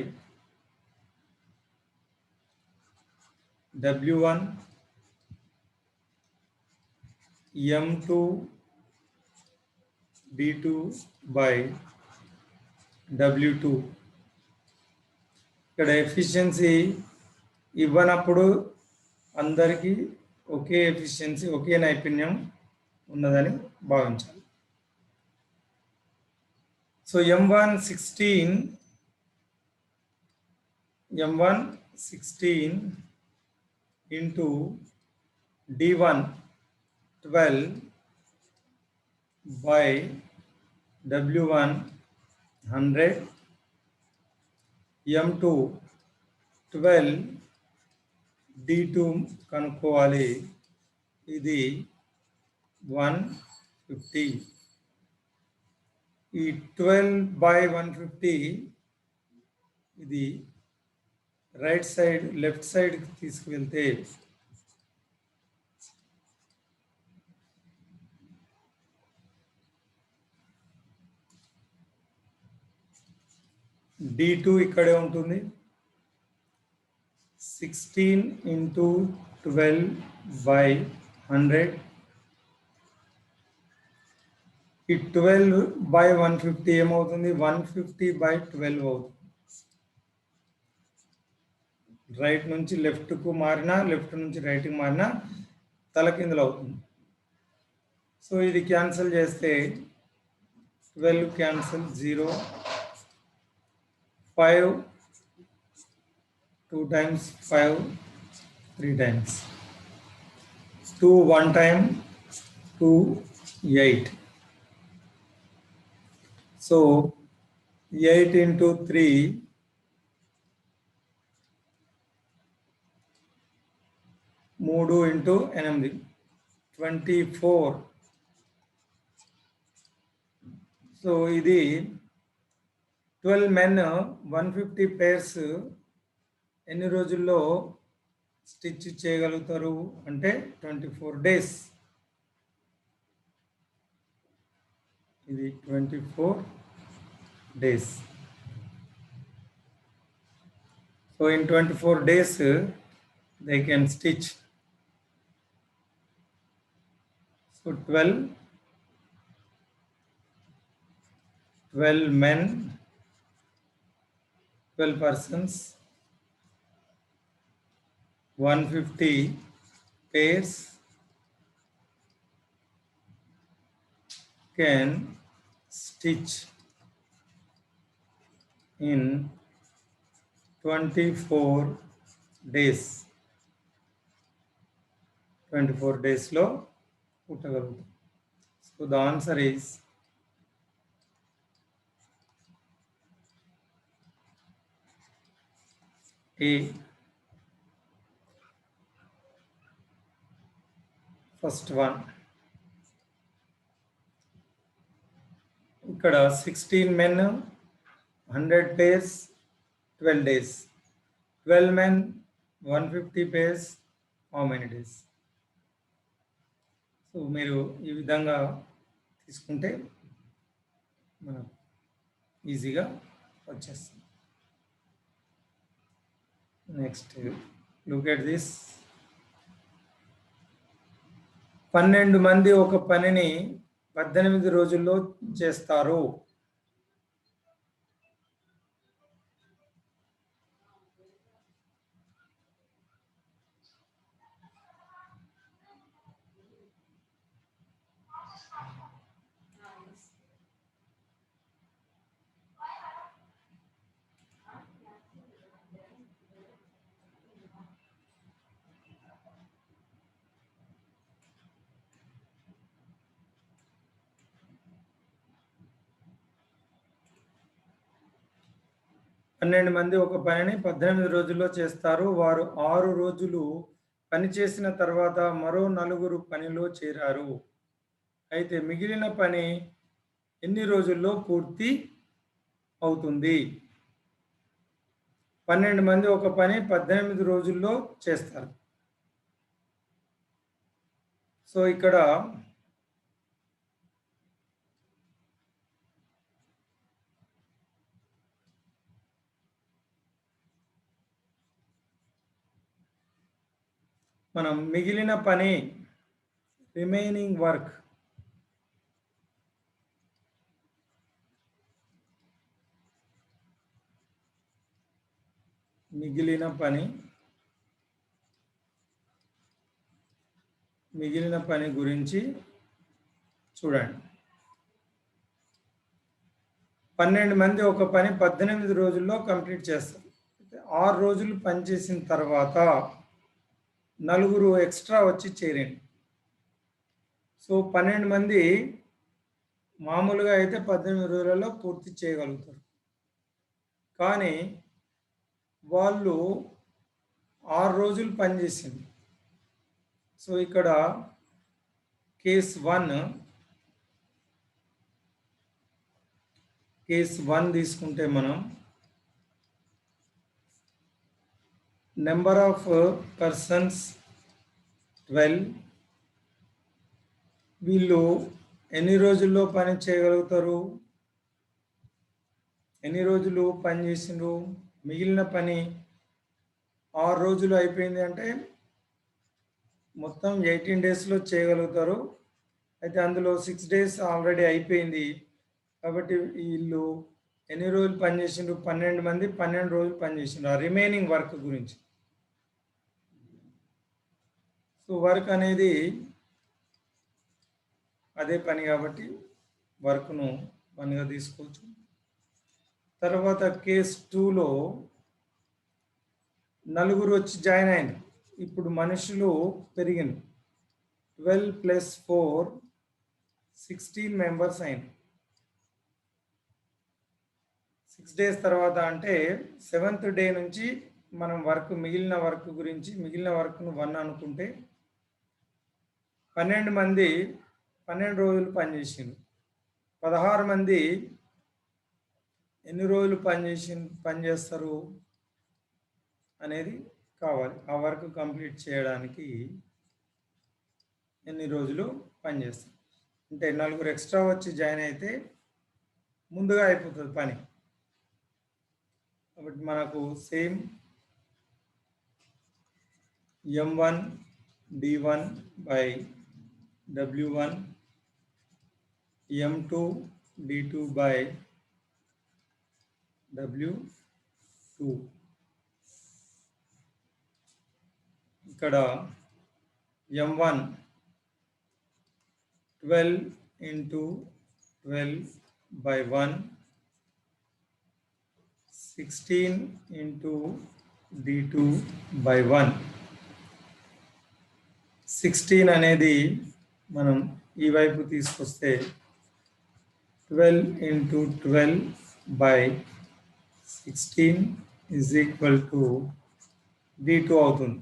Speaker 1: W1 M2 D2 by W2. ఇక్కడ ఎఫిషియన్సీ ఇవ్వనప్పుడు అందరికీ ఒకే ఎఫిషియన్సీ, ఒకే నైపుణ్యం ఉన్నదని భావించాలి. So M1 16 into D1 12 by W1 100 M2 12 D2 కనుక్కోవాలి. ఇది 150. ఈ 12 by 150 ఇది రైట్ సైడ్ లెఫ్ట్ సైడ్కి తీసుకువెళ్తే D2 ఇక్కడే ఉంటుంది. 16 into 12 by 100. ఈ 12 by 150 ఏమవుతుంది? 150 by 12 అవుతుంది. రైట్ నుంచి లెఫ్ట్కు మారినా, లెఫ్ట్ నుంచి రైట్కి మారినా తలకిందులు అవుతుంది. సో ఇది క్యాన్సిల్ చేస్తే 12 cancel, 0 5 2 times 5 3 times 2 1 time 2 8. So 8 into 3 3 into 8 24. So ఇది 12 men 150 pairs ఎన్ని రోజుల్లో స్టిచ్ చేయగలుగుతారు అంటే 24 days. ఇది 24 days. So in 24 days they can stitch. So 12 men, 12 persons, 150 pairs can stitch in 24 days. 24 days లో పుట్టగలుగుతాం. So the answer is A. First one. ఇక్కడ 16 men, 100 pairs, 12 days. 12 men, 150 pairs, how many days? So మీరు ఈ విధంగా తీసుకుంటే మనకు ఈజీగా వచ్చేస్తుంది. Next look at this. 12 మంది ఒక పనిని 18 రోజుల్లో చేస్తారు. పన్నెండు మంది ఒక పనిని 18 రోజుల్లో చేస్తారు. వారు 6 రోజులు పని చేసిన తర్వాత మరో 4 పనిలో చేరారు. అయితే మిగిలిన పని ఎన్ని రోజుల్లో పూర్తి అవుతుంది? 12 మంది ఒక పని 18 రోజుల్లో చేస్తారు. సో ఇక్కడ మనం మిగిలిన పని, రిమైనింగ్ వర్క్, మిగిలిన పని గురించి చూడండి. 12 మంది ఒక పని 18 రోజుల్లో కంప్లీట్ చేస్తారు. 6 రోజులు పనిచేసిన తర్వాత 4 ఎక్స్ట్రా వచ్చి చేరండి. సో 12 మంది మామూలుగా అయితే 18 రోజులలో పూర్తి చేయగలుగుతారు. కానీ వాళ్ళు 6 రోజులు పనిచేసింది. సో ఇక్కడ కేస్ 1 తీసుకుంటే మనం నెంబర్ ఆఫ్ పర్సన్స్ 12. వీళ్ళు ఎన్ని రోజుల్లో పని చేయగలుగుతారు? ఎన్ని రోజులు పని చేసిండ్రు? మిగిలిన పని 6 రోజులు అయిపోయింది అంటే మొత్తం 18 డేస్లో చేయగలుగుతారు. అయితే అందులో 6 డేస్ ఆల్రెడీ అయిపోయింది. కాబట్టి వీళ్ళు ఎన్ని రోజులు పనిచేసిండ్రు? 12 మంది 12 రోజులు పనిచేసిండ్రు. ఆ రిమైనింగ్ వర్క్ గురించి. సో వర్క్ అనేది అదే పని కాబట్టి వర్క్ను 1గా తీసుకోవచ్చు. తర్వాత కేస్ 2లో 4 వచ్చి జాయిన్ అయింది. ఇప్పుడు మనుషులు పెరిగింది. 12 + 4 16 మెంబర్స్ అయింది. 6 డేస్ తర్వాత అంటే 7th డే నుంచి మనం మిగిలిన వర్క్ను 1 అనుకుంటే 12 మంది 12 రోజులు పనిచేసిండ్రు. 16 మంది ఎన్ని రోజులు పనిచేస్తారు అనేది కావాలి. ఆ వర్క్ కంప్లీట్ చేయడానికి ఎన్ని రోజులు పనిచేస్తారు అంటే 4 ఎక్స్ట్రా వచ్చి జాయిన్ అయితే ముందుగా అయిపోతుంది పని. కాబట్టి మనకు same M1 D1 by W1, M2 D2 by W2. ఇక్కడ M1 12 × 12 by 1 16 into d2 by 1. 16 అనేది మనం ఈ వైపు తీసుకొస్తే 12 into 12 by 16 is equal to d2 అవుతుంది.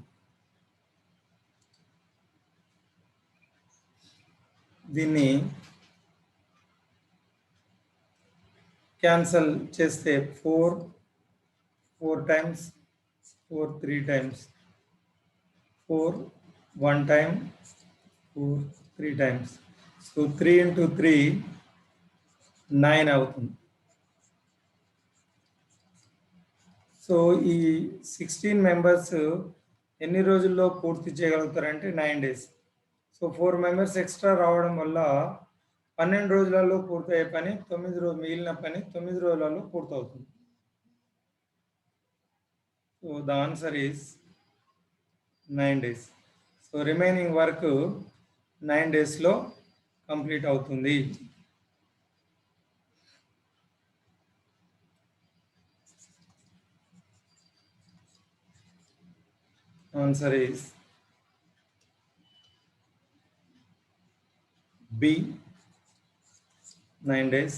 Speaker 1: దీన్ని క్యాన్సల్ చేస్తే 4 times, 4 3 times, 4 1 time, 4 3 times. So 3 into 3 9 అవుతుంది. సో ఈ 16 మెంబర్స్ ఎన్ని రోజుల్లో పూర్తి చేయగలుగుతారంటే 9 days. సో 4 మెంబర్స్ ఎక్స్ట్రా రావడం వల్ల 12 రోజులలో పూర్తయ్యే పని 9 రోజులు మిగిలిన పని 9 రోజులలో పూర్తవుతుంది. So the answer is 9 days. So remaining work 9 daysలో కంప్లీట్ అవుతుంది. Answer is B, 9 days.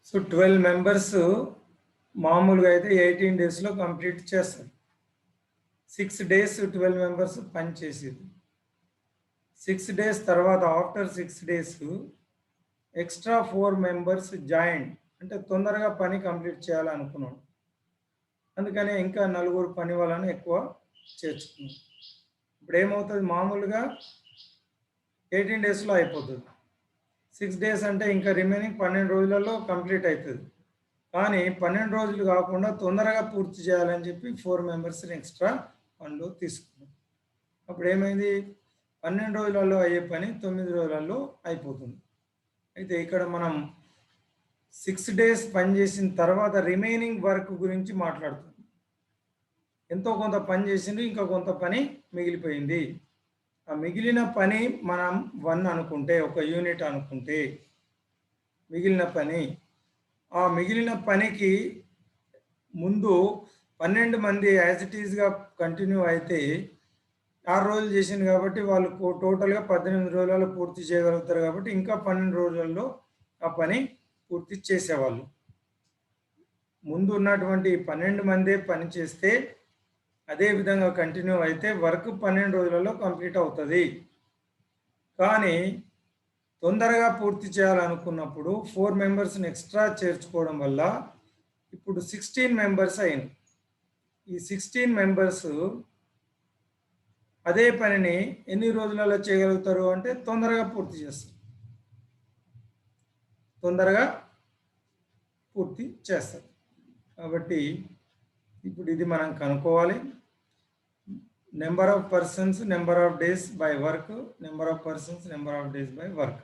Speaker 1: So 12 members మామూలుగా అయితే 18 డేస్లో కంప్లీట్ చేస్తారు. 6 days 12 మెంబర్స్ పని చేసేది. 6 days తర్వాత after 6 days extra 4 members join, అంటే తొందరగా పని కంప్లీట్ చేయాలనుకున్నాడు. అందుకనే ఇంకా 4 పని వాళ్ళని ఎక్కువ చేర్చుకున్నాం. ఇప్పుడు ఏమవుతుంది, మామూలుగా 18 డేస్లో అయిపోతుంది. 6 days అంటే ఇంకా రిమైనింగ్ 12 రోజులలో కంప్లీట్ అవుతుంది. కానీ 12 రోజులు కాకుండా తొందరగా పూర్తి చేయాలని చెప్పి 4 మెంబర్స్ని ఎక్స్ట్రా పనిలో తీసుకున్నాం. అప్పుడు ఏమైంది, 12 రోజులలో అయ్యే పని 9 రోజులలో అయిపోతుంది. అయితే ఇక్కడ మనం 6 days పనిచేసిన తర్వాత రిమైనింగ్ వర్క్ గురించి మాట్లాడుతున్నాం. ఎంతో కొంత పని చేసింది, ఇంకా కొంత పని మిగిలిపోయింది. ఆ మిగిలిన పని మనం 1 అనుకుంటే, ఒక యూనిట్ అనుకుంటే మిగిలిన పని, ఆ మిగిలిన పనికి ముందు 12 మంది యాజ్ ఇట్ ఈస్గా కంటిన్యూ అయితే 6 రోజులు చేసింది కాబట్టి వాళ్ళు టోటల్గా 18 రోజులలో పూర్తి చేయగలుగుతారు. కాబట్టి ఇంకా 12 రోజులలో ఆ పని పూర్తి చేసేవాళ్ళు. ముందు ఉన్నటువంటి 12 మందే పని చేస్తే అదే విధంగా కంటిన్యూ అయితే వర్క్ 12 రోజులలో కంప్లీట్ అవుతుంది. కానీ తొందరగా పూర్తి చేయాలనుకున్నప్పుడు 4 మెంబర్స్ని ఎక్స్ట్రా చేర్చుకోవడం వల్ల ఇప్పుడు 16 మెంబర్స్ అయింది. ఈ 16 మెంబర్స్ అదే పనిని ఎన్ని రోజులలో చేయగలుగుతారు అంటే తొందరగా పూర్తి చేస్తారు. తొందరగా పూర్తి చేస్తారు. కాబట్టి ఇప్పుడు ఇది మనం కనుక్కోవాలి. Number of persons, number of days by work, number of persons, number of days by work.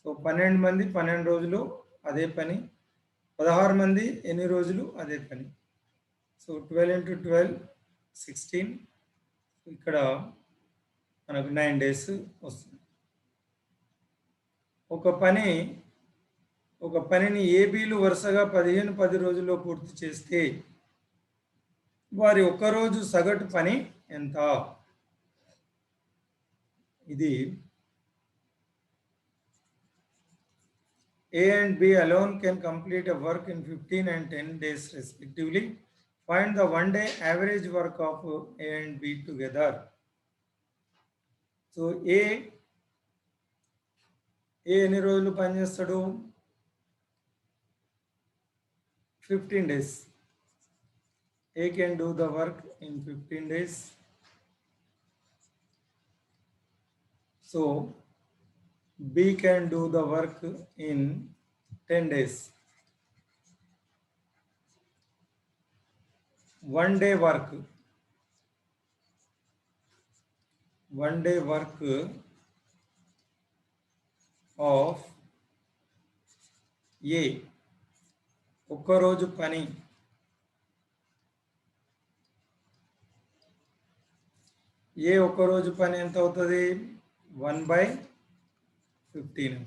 Speaker 1: So 12 మంది 12 రోజులు అదే పని, 16 మంది ఎన్ని రోజులు అదే పని. సో 12 into 12 16, ఇక్కడ మనకు 9 days వస్తుంది. ఒక పనిని ఏబీలు వరుసగా 15-10 రోజుల్లో పూర్తి చేస్తే వారి ఒక్కరోజు సగటు పని ఎంత? ఇది A and B alone can complete a work in 15 and 10 days respectively. Find the 1-day average work of A and B together. So A ఎన్ని రోజులు పనిచేస్తాడు? 15 days. A can do the work in 15 days. So B can do the work in 10 days. 1-day work. 1-day work of A. ఒక్కరోజు పని ఏ ఒక్కరోజు పని ఎంత అవుతుంది? 1/15. 15.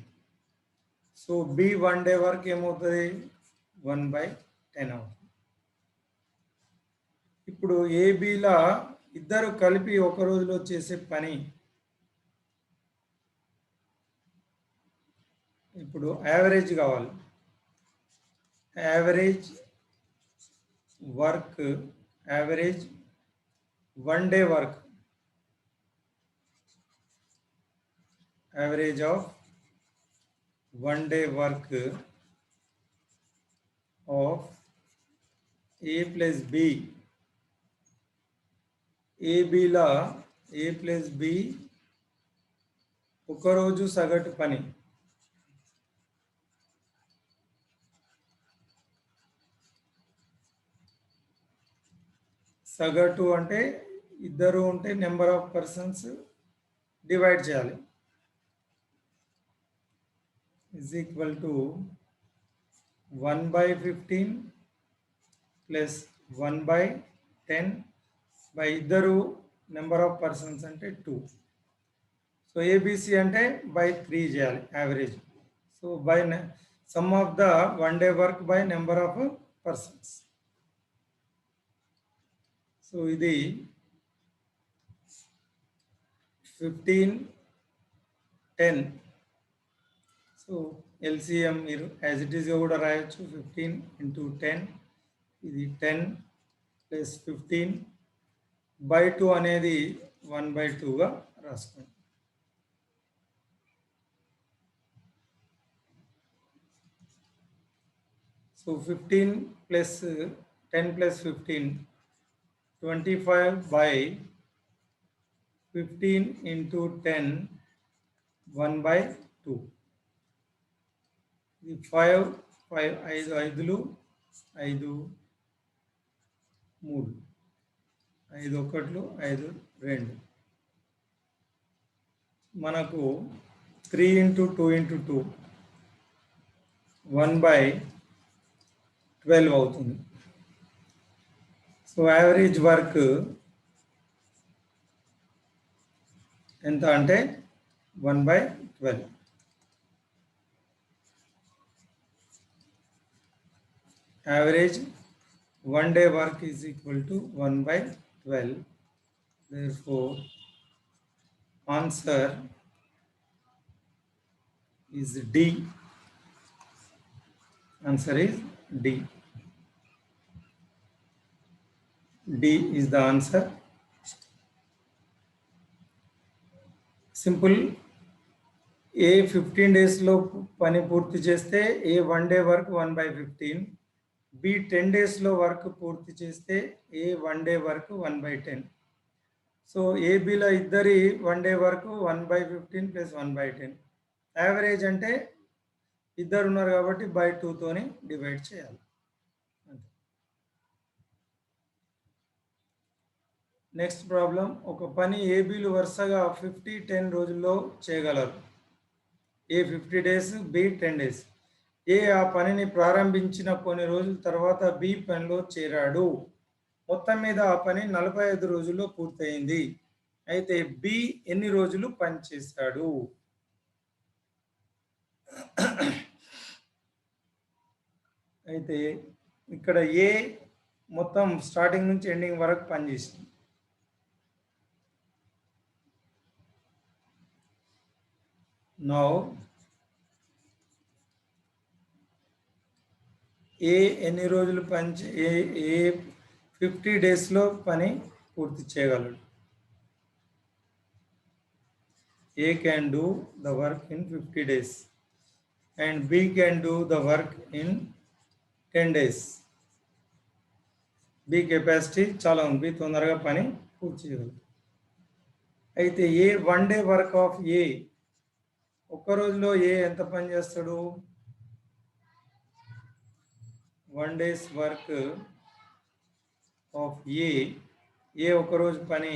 Speaker 1: So B 1 day work ఏమవుతుంది 1/10 అవుతుంది. ఇప్పుడు ఏబిలా ఇద్దరు కలిపి ఒక రోజులో చేసే పని ఇప్పుడు యావరేజ్ కావాలి. Average work, average 1 day work, average of 1 day work of A plus B. ఏబిలా A plus B ఒకరోజు సగటు పని. సగటు అంటే ఇద్దరు ఉంటే నెంబర్ ఆఫ్ పర్సన్స్ డివైడ్ చేయాలి. is equal to 1/15 plus 1/10 by ఇద్దరు నెంబర్ ఆఫ్ పర్సన్స్ అంటే 2. సో ఏబిసి అంటే బై 3 చేయాలి average. So by some of the 1 day work by number of persons. So ఇది 15, 10. సో ఎల్సిఎం మీరు యాజ్ ఇట్ ఈస్గా కూడా రాయొచ్చు. 15 into 10, ఇది 10 ప్లస్ 15/2 అనేది 1/2గా రాసుకోండి. So 15 plus 10 plus 15, 25/15 into 10, 1/2. ఇది 5 5 5 5 3 5 1 5 2. మనకు 3 into 2 into 2 1/12 అవుతుంది. సో యావరేజ్ వర్క్ ఎంత అంటే 1/12. Average 1 day work is equal to 1/12. Therefore, answer is D. Answer is D. D is the answer. Simple. A 15 days లో పని పూర్తి చేస్తే A 1 day work 1/15. B 10 days లో వర్క్ పూర్తి చేస్తే A 1 day work 1/10. సో ఏబిలో ఇద్దరి 1 day work 1/15 ప్లస్ 1/10. యావరేజ్ అంటే ఇద్దరు ఉన్నారు కాబట్టి బై 2 తోని డివైడ్ చేయాలి. Next problem. ఒక పని ఏబిలు వరుసగా 50, 10 రోజుల్లో చేయగలరు. ఏ 50 days, బి 10 days. ఏ ఆ పనిని ప్రారంభించిన కొన్ని రోజుల తర్వాత బి పనిలో చేరాడు. మొత్తం మీద ఆ పని 45 రోజుల్లో పూర్తయింది. అయితే బి ఎన్ని రోజులు పనిచేశాడు? అయితే ఇక్కడ ఏ మొత్తం స్టార్టింగ్ నుంచి ఎండింగ్ వరకు పనిచేసింది. నౌ ఏ ఎన్ని రోజులు ఏ 50 daysలో పని పూర్తి చేయగలడు. A can do the work in 50 days and B can do the work in 10 days. B capacity చాలా ఉంది, B తొందరగా పని పూర్తి చేయగలదు. అయితే ఏ 1 day వర్క్ ఆఫ్ ఏ, ఒక్క రోజులో ఏ ఎంత పని చేస్తాడు? 1 days వర్క్ ఆఫ్ ఏ ఒక రోజు పని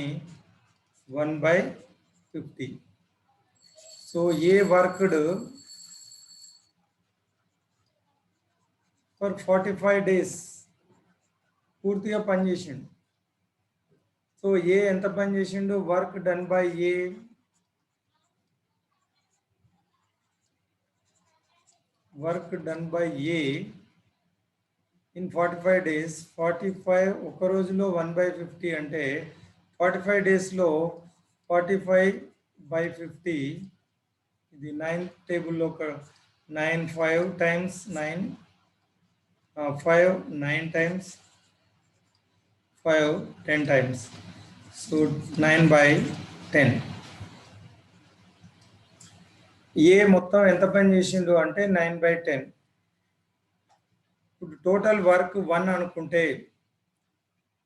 Speaker 1: 1/50. So A worked for 45 days, పూర్తిగా పనిచేసిండు. సో ఏ ఎంత పని చేసిండు? Work done by A work done by A in 45 days. 45 ఒక రోజులో 1/50 అంటే 45 డేస్లో 45/50 ఇది 9 టేబుల్లో ఒక 9 5 టైమ్స్ 9 5 9 టైమ్స్ 5 10 టైమ్స్. సో 9/10. ఏ మొత్తం ఎంత పని చేసిండు అంటే 9/10. ఇప్పుడు టోటల్ వర్క్ 1 అనుకుంటే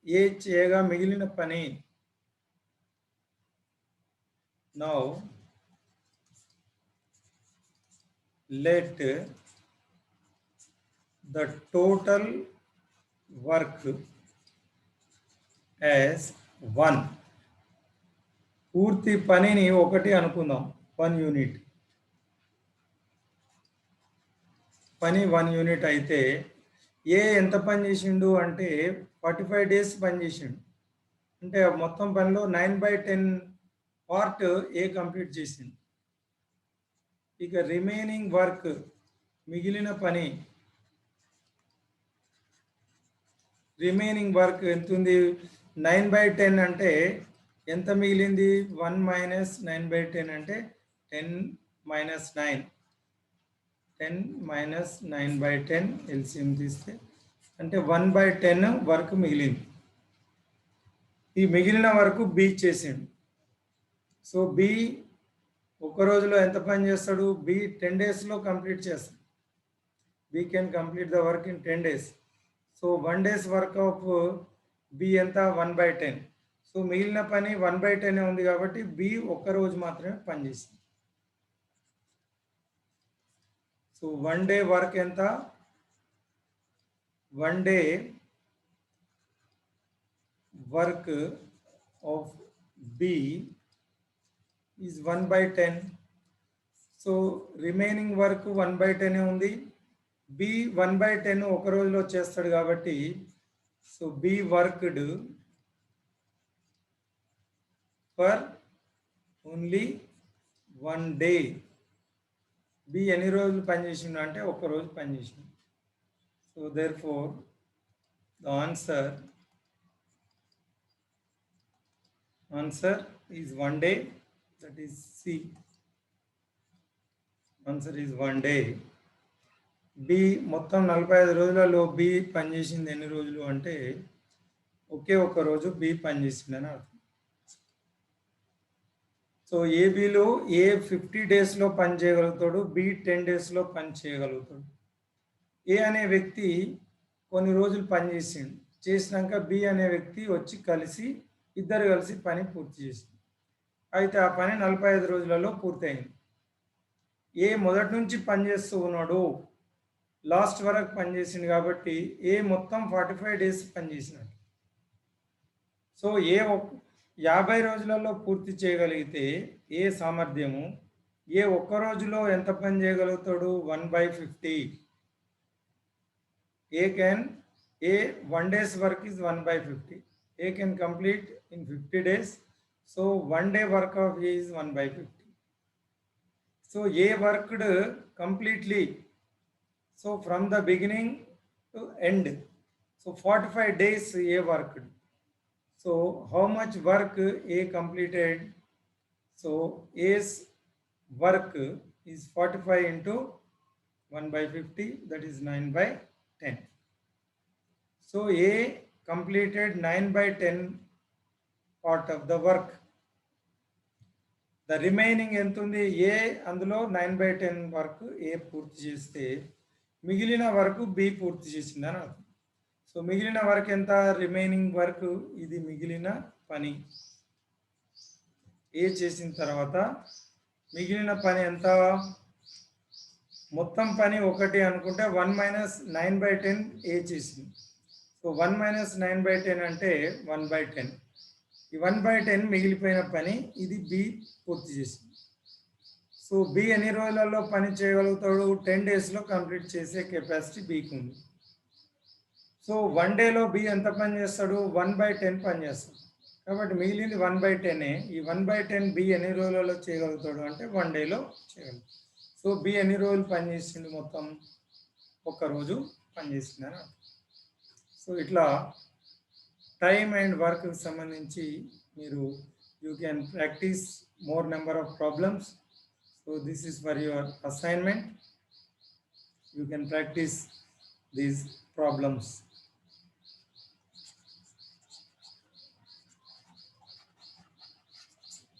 Speaker 1: ఏ చేయగా మిగిలిన పని now let the total work as 1. పూర్తి పనిని 1 అనుకుందాం. 1 యూనిట్ పని 1 యూనిట్ అయితే ఏ ఎంత పని చేసిండు అంటే 45 డేస్ పని చేసిండు. అంటే మొత్తం పనిలో 9/10 పార్ట్ ఏ కంప్లీట్ చేసిండు. ఇక రిమైనింగ్ వర్క్ మిగిలిన పని రిమైనింగ్ వర్క్ ఎంత ఉంది? 9/10 అంటే ఎంత మిగిలింది? 1 మైనస్ 9/10 అంటే 10 మైనస్ 9. 10 మైనస్ 9/10 ఎల్సిఎం తీస్తే అంటే 1/10 వర్క్ మిగిలింది. ఈ మిగిలిన వరకు బి చేసిండు. సో బి ఒక రోజులో ఎంత పని చేస్తాడు? బి 10 డేస్లో కంప్లీట్ చేస్తాడు. B can complete the work in 10 days. So 1 days work of B ఎంత? 1/10. సో మిగిలిన పని 1/10 ఉంది కాబట్టి బి ఒక్క రోజు మాత్రమే పనిచేస్తుంది. సో 1 డే వర్క్ ఎంత? 1 day work of B is 1/10. So remaining work 1/10 ఉంది. బి 1/10 ఒక రోజులో చేస్తాడు కాబట్టి so B worked for only 1 day. B ఎన్ని రోజులు పనిచేసిండు అంటే ఒక రోజు పనిచేసిండు. So therefore the answer is 1 day. That is C. Answer is 1 day. B మొత్తం 45 రోజులలో బి పనిచేసింది ఎన్ని రోజులు అంటే ఒకే ఒక రోజు బి పనిచేసిందని అర్థం. సో ఏబిలో ఏ 50 డేస్లో పని చేయగలుగుతాడు, బి 10 డేస్లో పని చేయగలుగుతాడు. ఏ అనే వ్యక్తి కొన్ని రోజులు పనిచేసిండు. చేసినాక బి అనే వ్యక్తి వచ్చి ఇద్దరు కలిసి పని పూర్తి చేసింది. అయితే ఆ పని 45 రోజులలో పూర్తయింది. ఏ మొదటి నుంచి పనిచేస్తూ ఉన్నాడు, లాస్ట్ వరకు పనిచేసింది కాబట్టి ఏ మొత్తం 45 డేస్ పనిచేసినట్టు. సో ఏ 50 రోజులలో పూర్తి చేయగలిగితే ఏ సామర్థ్యము ఏ ఒక్క రోజులో ఎంత పని చేయగలుగుతాడు? 1/50. ఏ 1 days work is 1/50. A can complete in 50 days. So 1 day work of A is 1/50. So A worked completely. So from the beginning to end. So 45 days A worked. So how much work A completed? So A's work is 45 into 1/50, that is 9/10. So A completed 9/10 part of the work. The remaining ఎంత ఉంది? ఏ అందులో 9/10 work ఏ పూర్తి చేస్తే మిగిలిన వరకు B పూర్తి చేసిందని అర్థం. సో మిగిలిన వర్క్ ఎంత? రిమైనింగ్ వర్క్ ఇది మిగిలిన పని ఏ చేసిన తర్వాత మిగిలిన పని ఎంత? మొత్తం పని 1 అనుకుంటే 1 మైనస్ 9/10 ఏ చేసింది. సో 1 మైనస్ 9/10 అంటే 1/10. ఈ 1/10 మిగిలిపోయిన పని ఇది బి పూర్తి చేసింది. సో బి ఎన్ని రోజులలో పని చేయగలుగుతాడు? 10 డేస్లో కంప్లీట్ చేసే కెపాసిటీ బికి ఉంది. సో 1 డేలో బి ఎంత పని చేస్తాడు? 1/10 పని చేస్తాడు. కాబట్టి మిగిలింది 1/10. ఈ 1/10 బి ఎన్ని రోజులలో చేయగలుగుతాడు అంటే 1 డేలో చేయగలుగుతాడు. సో బి ఎన్ని రోజులు పనిచేసింది? మొత్తం ఒక్క రోజు పనిచేసిందని అర్థం. సో ఇట్లా టైమ్ అండ్ వర్క్ సంబంధించి మీరు you can practice more number of problems. So this is for your assignment. You can practice these problems.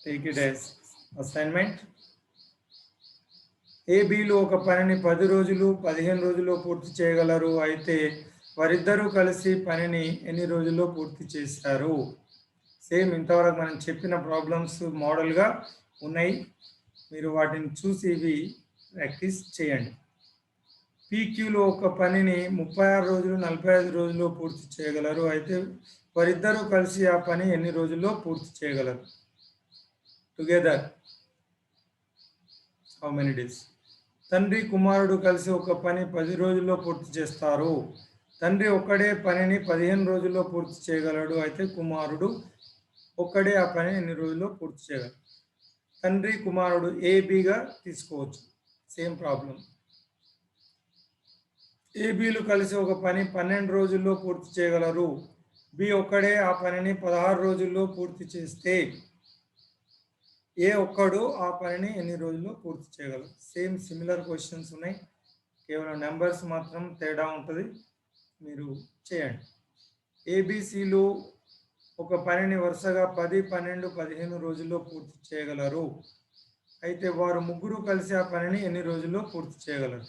Speaker 1: Take it as assignment. ఏబీలు ఒక పనిని 10 రోజులు 15 రోజుల్లో పూర్తి చేయగలరు. అయితే వారిద్దరూ కలిసి పనిని ఎన్ని రోజుల్లో పూర్తి చేశారు? సేమ్ ఇంతవరకు మనం చెప్పిన ప్రాబ్లమ్స్ మోడల్గా ఉన్నాయి. మీరు వాటిని చూసి ఇవి ప్రాక్టీస్ చేయండి. పీక్యూలో ఒక పనిని 36 రోజులు 45 రోజుల్లో పూర్తి చేయగలరు. అయితే వారిద్దరూ కలిసి ఆ పని ఎన్ని రోజుల్లో పూర్తి చేయగలరు? Together how many days? తండ్రి కుమారుడు కలిసి ఒక పని 10 రోజుల్లో పూర్తి చేస్తారు. తండ్రి ఒక్కడే పనిని 15 రోజుల్లో పూర్తి చేయగలడు. అయితే కుమారుడు ఒక్కడే ఆ పని ఎన్ని రోజుల్లో పూర్తి చేయగలరు? తండ్రి కుమారుడు ఏబిగా తీసుకోవచ్చు. Same problem. ఏబీలు కలిసి ఒక పని 12 రోజుల్లో పూర్తి చేయగలరు. బి ఒక్కడే ఆ పనిని 16 రోజుల్లో పూర్తి చేస్తే ఏ ఒక్కడు ఆ పనిని ఎన్ని రోజుల్లో పూర్తి చేయగలరు? సేమ్ సిమిలర్ క్వశ్చన్స్ ఉన్నాయి, కేవలం నెంబర్స్ మాత్రం తేడా ఉంటుంది. మీరు చేయండి. ఏబిసిలు ఒక పనిని వరుసగా 10, 12, 15 రోజుల్లో పూర్తి చేయగలరు. అయితే వారు ముగ్గురు కలిసి ఆ పనిని ఎన్ని రోజుల్లో పూర్తి చేయగలరు?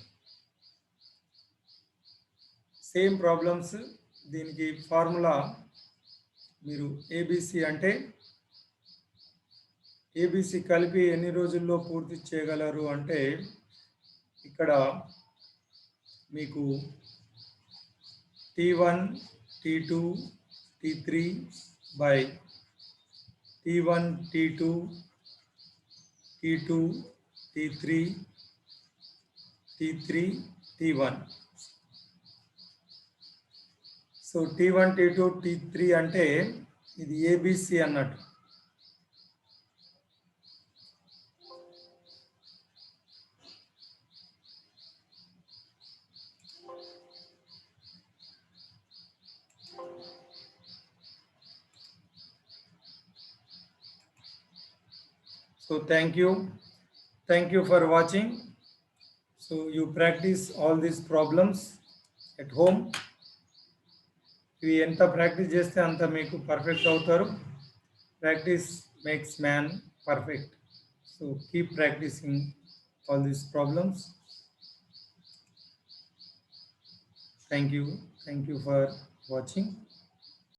Speaker 1: Same problems. దీనికి ఫార్ములా మీరు ఏబిసి అంటే ఏబిసి కలిపి ఎన్ని రోజుల్లో పూర్తి చేయగలరు అంటే ఇక్కడ మీకు T1, T2, T3 by T1, T2, T2, T3, T3, T1. So T1, T2, T3 అంటే ఇది ఏబిసి అన్నట్టు. So thank you for watching. So you practice all these problems at home. ఇవి ఎంత ప్రాక్టీస్ చేస్తే అంత మీకు పర్ఫెక్ట్ అవుతారు. Practice makes man perfect. So keep practicing all these problems. Thank you for watching.